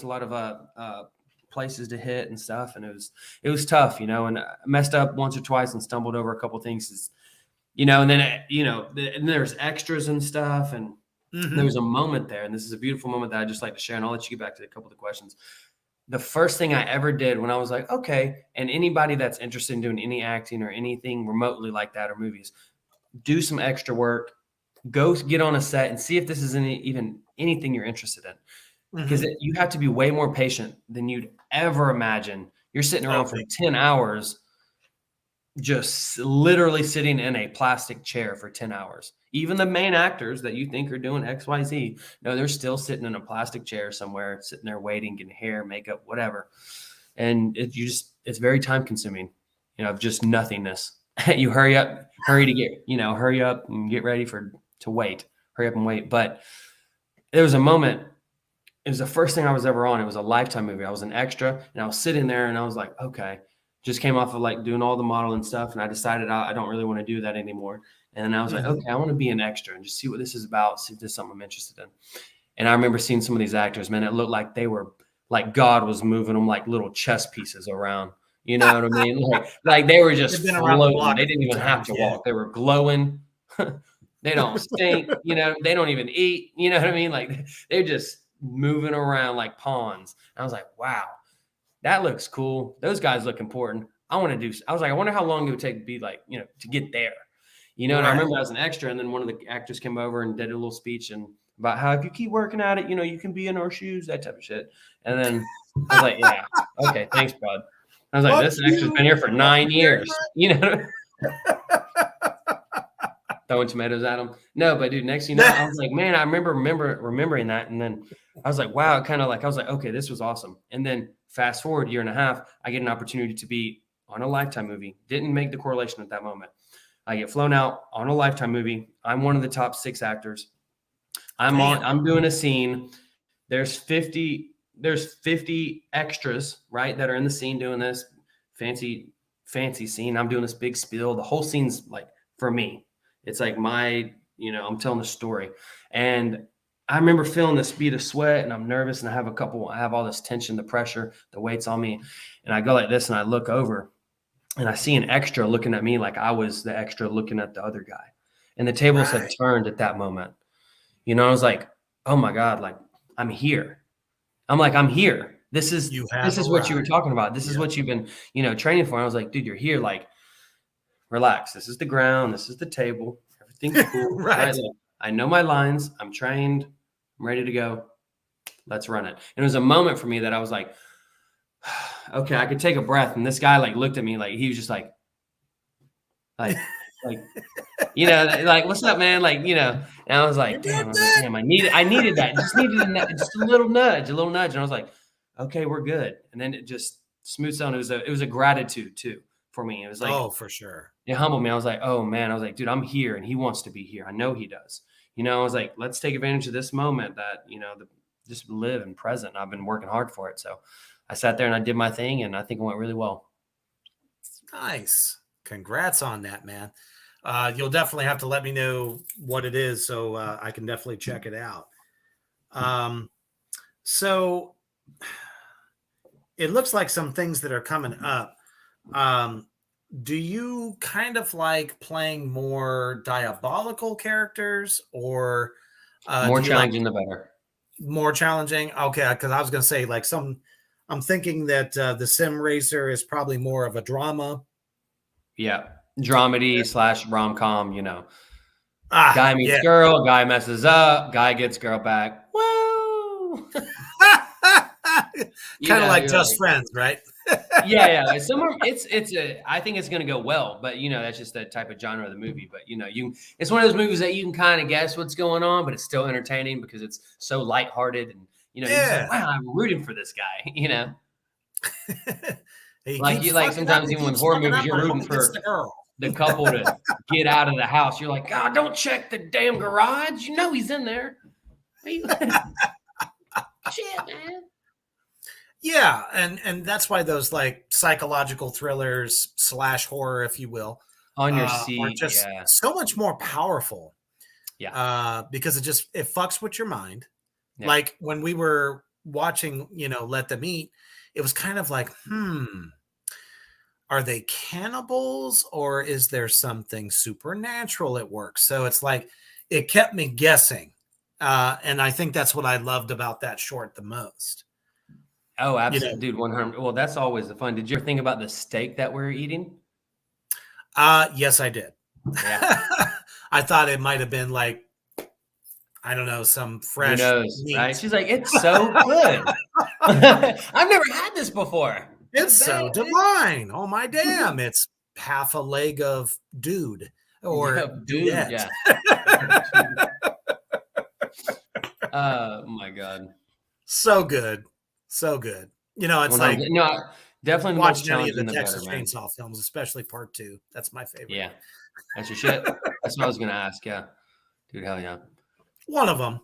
a lot of places to hit and stuff. And it was tough, and I messed up once or twice and stumbled over a couple of things, and then, and there's extras and stuff. And there was a moment there, and this is a beautiful moment that I just like to share. And I'll let you get back to a couple of the questions. The first thing I ever did when I was like, okay, and anybody that's interested in doing any acting or anything remotely like that or movies, do some extra work. Go get on a set and see if this is even anything you're interested in, because you have to be way more patient than you'd ever imagine. You're sitting around for 10 hours, just literally sitting in a plastic chair for 10 hours. Even the main actors that you think are doing X, Y, Z, no, they're still sitting in a plastic chair somewhere, sitting there waiting, getting hair, makeup, whatever. And it's very time consuming, of just nothingness. You hurry up and get ready to wait, hurry up and wait. But there was a moment, it was the first thing I was ever on. It was a Lifetime movie. I was an extra, and I was sitting there and I was like, okay, just came off of like doing all the modeling stuff. And I decided I don't really want to do that anymore. And then I was like, okay, I want to be an extra and just see what this is about. See if this is something I'm interested in. And I remember seeing some of these actors, man, it looked like they were like God was moving them like little chess pieces around, You know what I mean? Like they were just They've been around the floating. block They a didn't few even have times, to yeah. walk. They were glowing. They don't stink. You know, they don't even eat. You know what I mean? Like they're just moving around like pawns. And I was like, wow, that looks cool. Those guys look important. I want to do. I was like, I wonder how long it would take to be like, you know, to get there. You know, and I Right. remember I was an extra, and then one of the actors came over and did a little speech and about how if you keep working at it, you know, you can be in our shoes, that type of shit. And then I was like, yeah, okay, thanks, bud. I was like, Fuck this extra's you. been here for Thank 9 you very years. You know, throwing tomatoes at him. No, but dude, next thing you know, much. I was like, man, I remembering that, and then I was like, wow, kind of like I was like, okay, this was awesome. And then fast forward 1.5 years, I get an opportunity to be on a Lifetime movie. Didn't make the correlation at that moment. I get flown out on a Lifetime movie. I'm one of the top 6 actors. Damn. I'm doing a scene. There's 50 extras, right, that are in the scene doing this fancy scene. I'm doing this big spiel. The whole scene's like for me. It's like my, you know, I'm telling the story. And I remember feeling this bead of sweat and I'm nervous and I have all this tension, the pressure, the weight's on me. And I go like this and I look over and I see an extra looking at me like I was the extra looking at the other guy. And the tables had Right. turned at that moment. You know, I was like, oh my God, like I'm here. I'm like, I'm here. This is You have what you were arrived. talking about. This is Yep. what you've been, you know, training for. And I was like, dude, you're here. Like, relax. This is the ground. This is the table. Everything's cool. Right. Right. Like, I know my lines. I'm trained. I'm ready to go. Let's run it. And it was a moment for me that I was like, okay, I could take a breath. And this guy like looked at me like he was just like, like, you know, like, what's up, man? Like, you know, and I was You're like, doing damn, good. I needed that. Just needed just a little nudge. And I was like, okay, we're good. And then it just smooth sound. It was a gratitude too for me. It was like, Oh, for sure. it humbled me. I was like, oh man, I was like, dude, I'm here and he wants to be here. I know he does. You know, I was like, let's take advantage of this moment that, you know, just live in present. I've been working hard for it. So I sat there and I did my thing and I think it went really well. Nice. Congrats on that, man. You'll definitely have to let me know what it is so I can definitely check it out. So it looks like some things that are coming up. Um, do you kind of like playing more diabolical characters or More do you like challenging, the better. more challenging? Okay, because I was going to say like I'm thinking that the Sim Racer is probably more of a drama. Yeah. Dramedy / rom-com, you know. Ah, Guy meets yeah. girl, guy messes up, guy gets girl back. Woo! You Kind of know, like you're Just like, Friends, right? yeah. Somewhere I think it's gonna go well, but you know, that's just the type of genre of the movie. But you know, it's one of those movies that you can kind of guess what's going on, but it's still entertaining because it's so lighthearted and you know, you're just like, Yeah. wow, I'm rooting for this guy, you know. He Like keeps you like fucking up. sometimes He even with keeps horror fucking movies, up. you're I hope rooting he gets for the girl. the couple to get out of the house. You're like, God, don't check the damn garage. You know he's in there. Shit, man. Yeah, and that's why those like psychological thrillers / horror, if you will, On your are seat, just yeah. so much more powerful. Yeah. Because it fucks with your mind. Yeah. Like when we were watching, Let Them Eat, it was kind of like, are they cannibals or is there something supernatural at work? So it's like it kept me guessing. And I think that's what I loved about that short the most. Oh, You know, absolutely, dude. 100. Well, that's always the fun. Did you ever think about the steak that we're eating? yes, I did. Yeah. I thought it might have been like, I don't know, some Who fresh knows, right? meat. She's like, it's so good. I've never had this before. It's Not bad, so divine. Oh my damn. It's half a leg of dude yeah, or dude. dudette. Yeah. Oh my God. So good. So good. It's like 100. No, definitely the most watching any of the challenging, the better, Texas man. Chainsaw films, especially part 2. That's my favorite. Yeah. That's your shit. That's what I was gonna ask. Yeah, dude. Hell yeah. One of them.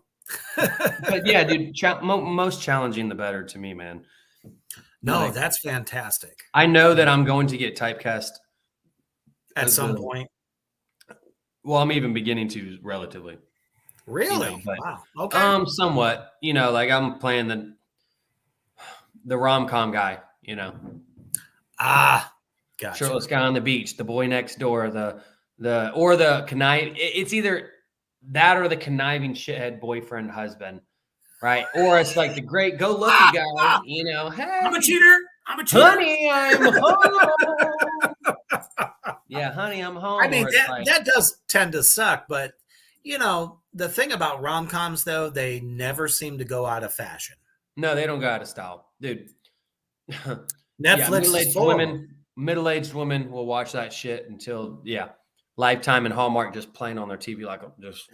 But yeah, dude. Most challenging, the better to me, man. No, Like, that's fantastic. I know that I'm going to get typecast At some point. Well, I'm even beginning to relatively. Really? But Wow. Okay. somewhat. Like I'm playing the rom-com guy. Ah, gotcha. Shirtless guy on the beach, the boy next door, the conniving. It's either that or the conniving shithead boyfriend husband, right? Or it's like the great go lucky guy, you know. Hey, I'm a cheater. I'm a cheater. honey, I'm home. Yeah, honey, I'm home. I mean, Or it's like, that does tend to suck, but you know, the thing about rom-coms though, they never seem to go out of fashion. no, they don't go out of style, dude. Netflix is full of them. middle-aged women will watch that shit until Lifetime and Hallmark just playing on their TV like just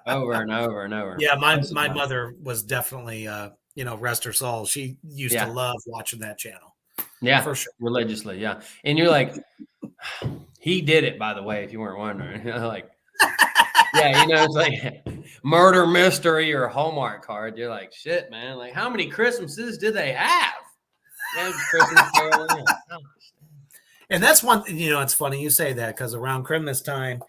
over and over and over. Yeah, my mother was definitely rest her soul. She used to love watching that channel. Yeah, for sure. Religiously, yeah. And you're like, he did it, by the way, if you weren't wondering. Like, yeah, it's like murder mystery or Hallmark card. You're like, shit, man. Like, how many Christmases did they have? Christmas Carol. And that's one, it's funny you say that because around Christmas time,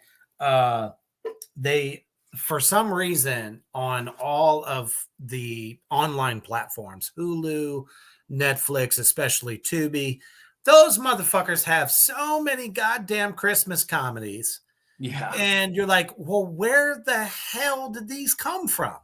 they, for some reason, on all of the online platforms, Hulu, Netflix, especially Tubi, those motherfuckers have so many goddamn Christmas comedies. Yeah. And you're like, well, where the hell did these come from?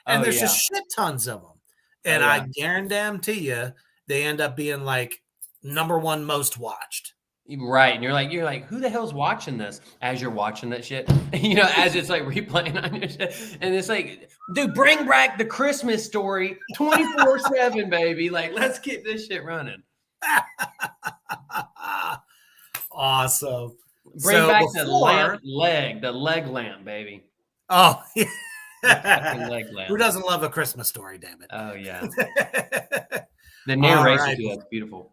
And there's just shit tons of them. And I guarantee you, they end up being like #1 most watched. Right. And you're like, who the hell's watching this as you're watching that shit? As it's like replaying on your shit. And it's like, dude, bring back the Christmas Story 24/7, baby. Like, let's get this shit running. Awesome. Bring back the leg lamp, baby. Oh, yeah. Leg lamp. Who doesn't love A Christmas Story, damn it? Oh, yeah. The narration too, that's beautiful.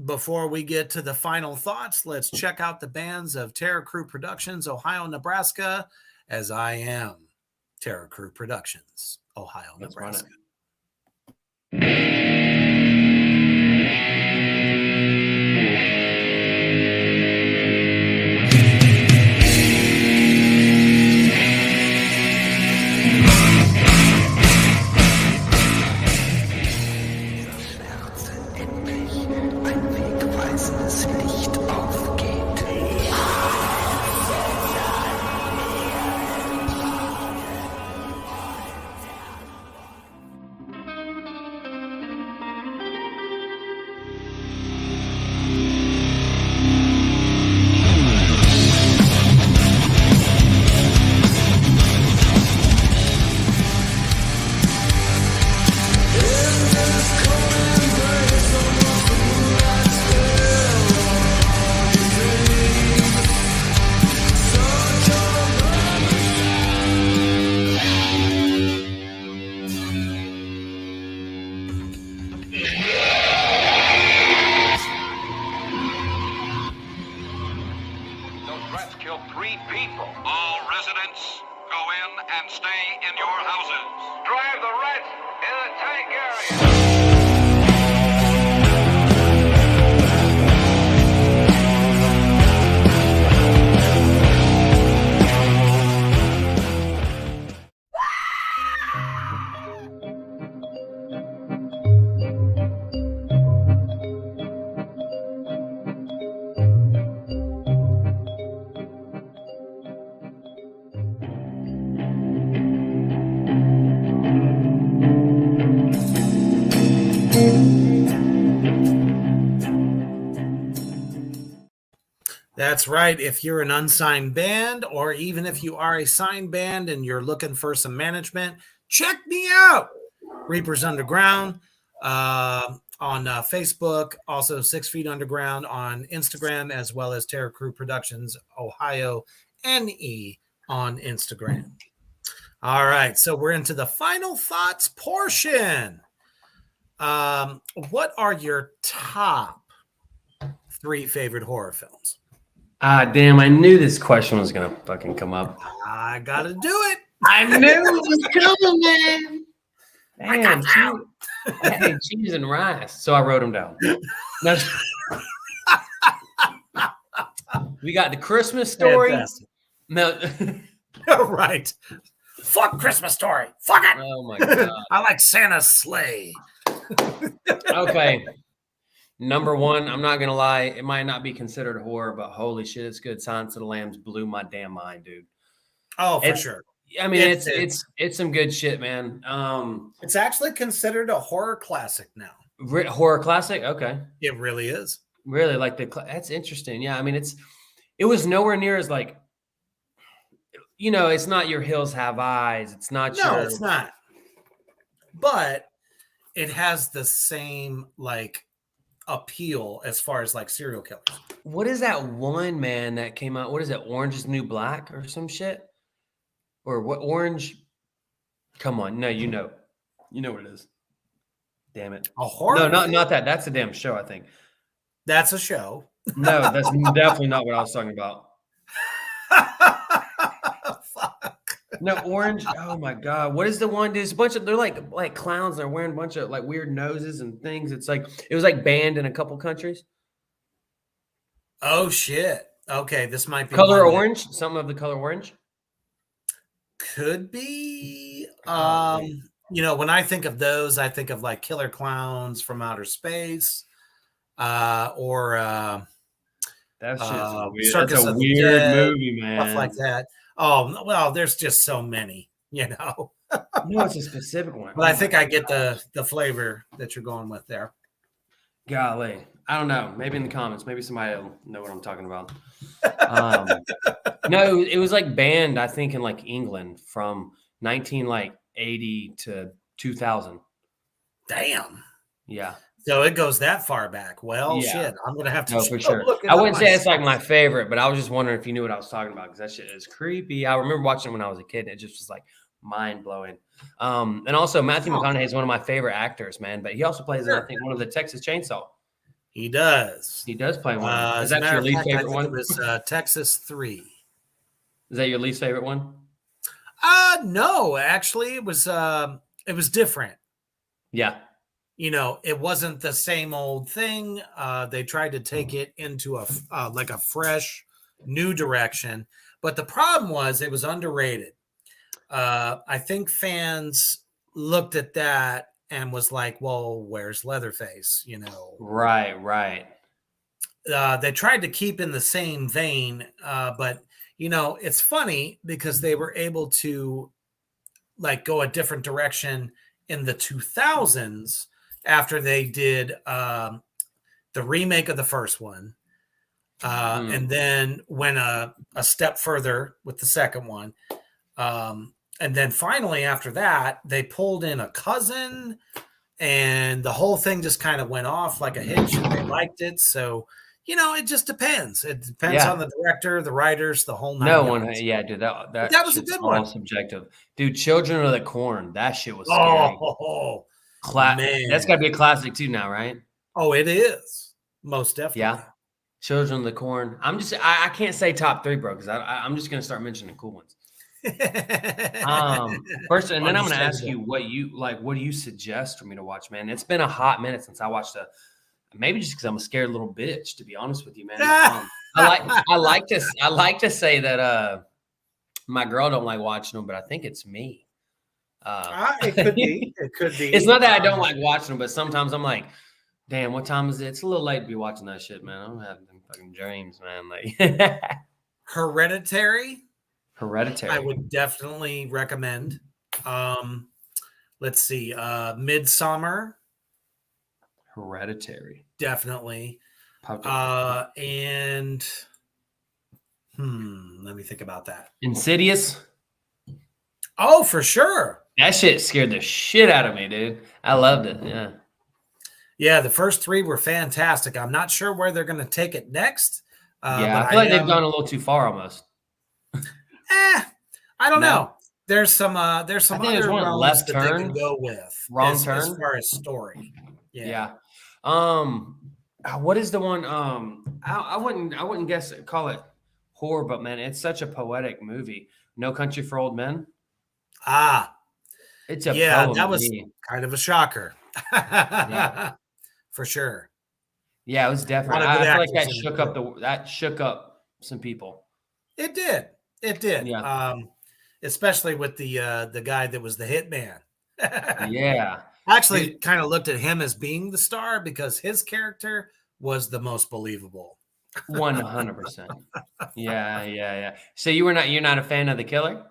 Before we get to the final thoughts, let's check out the bands of Terror Crew Productions, Ohio, Nebraska, as I am Terror Crew Productions, Ohio, Nebraska. That's right. If you're an unsigned band, or even if you are a signed band and you're looking for some management, check me out. Reapers Underground on Facebook, also 6 Feet Underground on Instagram, as well as Terror Crew Productions, Ohio, NE on Instagram. All right. So we're into the final thoughts portion. What are your top 3 favorite horror films? Damn, I knew this question was going to fucking come up. I got to do it. I knew it was coming, man. Damn, cheese and rice. So I wrote them down. We got the Christmas Story. Fantastic. No. Right. Fuck Christmas Story. Fuck it. Oh, my God. I like Santa's sleigh. Okay. Number one, I'm not gonna lie, it might not be considered horror, but holy shit, it's good. Silence of the Lambs blew my damn mind, dude. Oh, for It's, sure. I mean, It it's did. it's it's some good shit, man. It's actually considered a horror classic now. Horror classic, okay, It really is. really like that's interesting. Yeah, I mean, it was nowhere near as like, it's not your Hills Have Eyes, it's not No, your it's not. But it has the same like appeal as far as like serial killers. what is that one man that came out? What is it? Orange is the New Black or some shit? Or what? Orange? Come on, no, you know what it is. Damn it! A No, horror not that. That's a damn show, I think. that's a show. No, that's definitely not what I was talking about. Fuck. No, Orange. Oh my god, what is the one? There's a bunch of they're like clowns. They're wearing a bunch of like weird noses and things. It was like banned in a couple countries. Oh shit. Okay, this might be Color one that Orange, something of the color orange. could be. Golly, When I think of those, I think of like Killer Clowns from Outer Space, or that shit's weird. That's Circus a of the weird Dead, movie, stuff like man. that. Oh well, there's just so many, No, it's a specific one. But Oh I my think I get god. the flavor that you're going with there. Golly. I don't know. Maybe in the comments. Maybe somebody will know what I'm talking about. Um, no, it was like banned, I think, in like England from 1980 to 2000. Damn. Yeah. So it goes that far back. Well, Yeah. shit, I'm gonna have to No, for go sure. look it I up wouldn't say it's like myself. my favorite, but I was just wondering if you knew what I was talking about because that shit is creepy. I remember watching it when I was a kid and it just was like mind blowing. And also Matthew Oh, McConaughey is one of my favorite actors, man, but he also plays in, I sure. think, one of the Texas Chainsaw. He does. He does play one of them. Is As a that matter your of least fact, I favorite think it one? was Texas 3. Is that your least favorite one? No, actually, it was different. Yeah. It wasn't the same old thing. They tried to take it into like a fresh, new direction. But the problem was it was underrated. I think fans looked at that and was like, "Well, where's Leatherface?" Right. They tried to keep in the same vein, but it's funny because they were able to like go a different direction in the 2000s after they did the remake of the first one, and Mm. then went a step further with the second one. And then finally, after that, they pulled in a cousin, and the whole thing just kind of went off like a hitch, and they liked it. So, it just depends. It depends on Yeah. the director, the writers, the whole nine No one, yards. yeah, dude, that But that that was a shit's good all one. subjective. Dude, Children of the Corn, that shit was scary. Oh, That's man. gotta be a classic too now, right? Oh, it is. Most Yeah. definitely. Children of the Corn. I can't say top 3, bro, because I'm just gonna start mentioning cool ones. First, and then I'm gonna ask Understandable. you what do you suggest for me to watch, man? It's been a hot minute since I watched maybe just because I'm a scared little bitch, to be honest with you, man. I like to say that my girl don't like watching them, but I think it's me. It could be. It could It's be. not that I don't like watching them, but sometimes I'm like, damn, what time is it? It's a little late to be watching that shit, man. I'm having them fucking dreams, man. Like Hereditary, I Hereditary. would definitely recommend. Um, let's see. Midsummer, Hereditary. definitely. Popped up. And let me think about that. Insidious. Oh, for sure. That shit scared the shit out of me, dude. I loved it. Yeah. Yeah, the first 3 were fantastic. I'm not sure where they're going to take it next, Yeah. but I I feel like they've am. gone a little too far almost. Eh, I don't No. know. There's some I other think there's one realms left that they can turn, go with wrong as turn. far as story. Yeah. Yeah. What is the one? I wouldn't call it horror, but man, it's such a poetic movie. No Country for Old Men. Ah, It's a yeah, poem that to was me. kind of a shocker. Yeah. For sure. Yeah, it was A different. lot of good I feel like actors in it too. that shook up some people. It did. It did. Yeah. Especially with the guy that was the hitman. Yeah. I actually kind of looked at him as being the star because his character was the most believable. 100%. Yeah. So you're not a fan of the killer?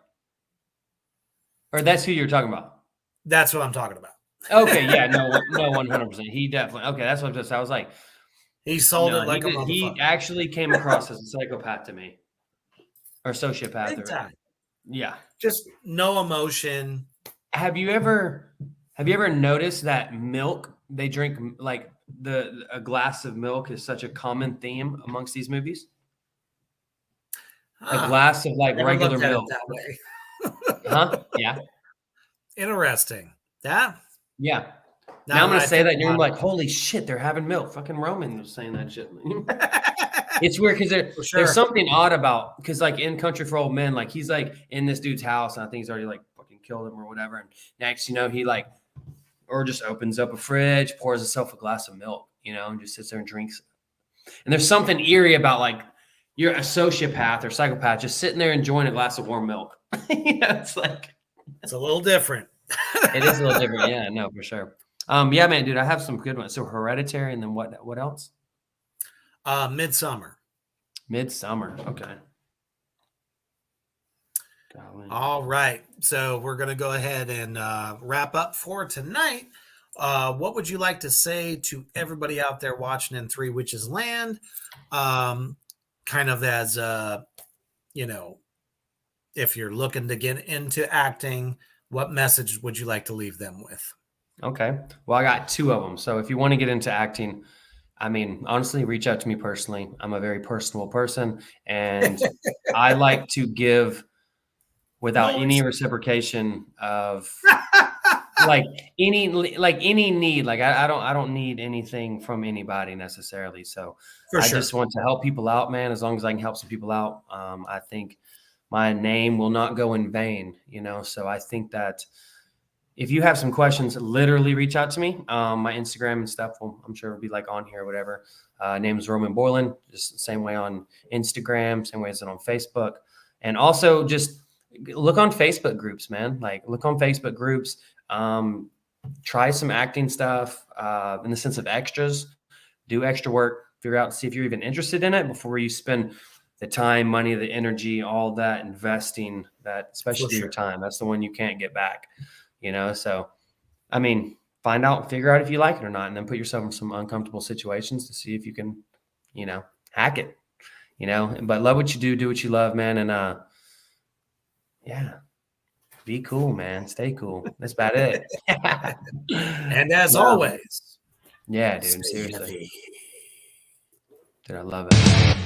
Or that's who you're talking about? That's what I'm talking about. Okay, yeah, no, 100%. He definitely okay, that's what I was like, He sold it no, like a he motherfucker. actually came across as a psychopath to me, or sociopath Big or time. yeah. Just no emotion. Have you ever noticed that milk they drink like a glass of milk is such a common theme amongst these movies? A Huh. glass of like Never regular looked at it milk. that way. Huh? Yeah. Interesting. Yeah. Yeah. Now Now I'm that gonna I say think that and you're about like, holy shit, they're having milk. Fucking Roman was saying that shit. It's weird because For there's sure. something odd about because like in Country for Old Men, like he's like in this dude's house and I think he's already like fucking killed him or whatever. And next, he like or just opens up a fridge, pours himself a glass of milk, and just sits there and drinks. And there's something eerie about like you're a sociopath or psychopath just sitting there enjoying a glass of warm milk. It's like It's a little different. it is a little different. Yeah, no, for sure. Yeah, man, dude, I have some good ones. So Hereditary, and then what else? Midsummer. Midsummer. Okay. Golly. All right. So we're going to go ahead and wrap up for tonight. What would you like to say to everybody out there watching in Three Witches Land? Kind of as, if you're looking to get into acting, what message would you like to leave them with? Okay. Well, I got two of them. So if you want to get into acting, I mean, honestly, reach out to me personally. I'm a very personal person, and I like to give without any reciprocation of like any need. Like I don't need anything from anybody necessarily. So For I sure. just want to help people out, man. As long as I can help some people out, I think my name will not go in vain. So I think that. If you have some questions, literally reach out to me. My Instagram and stuff, I'm sure will be like on here or whatever. Name is Roman Boylen, just the same way on Instagram, same way as it on Facebook. And also just look on Facebook groups, man. Like look on Facebook groups. Try some acting stuff in the sense of extras. Do extra work. Figure out, see if you're even interested in it before you spend the time, money, the energy, all that investing that, especially your time. That's the one you can't get back. So I mean, figure out if you like it or not, and then put yourself in some uncomfortable situations to see if you can, hack it, but love what you do what you love, man. And yeah, be cool, man. Stay cool. That's about it. And as always, yeah, dude, seriously. Dude, I love it.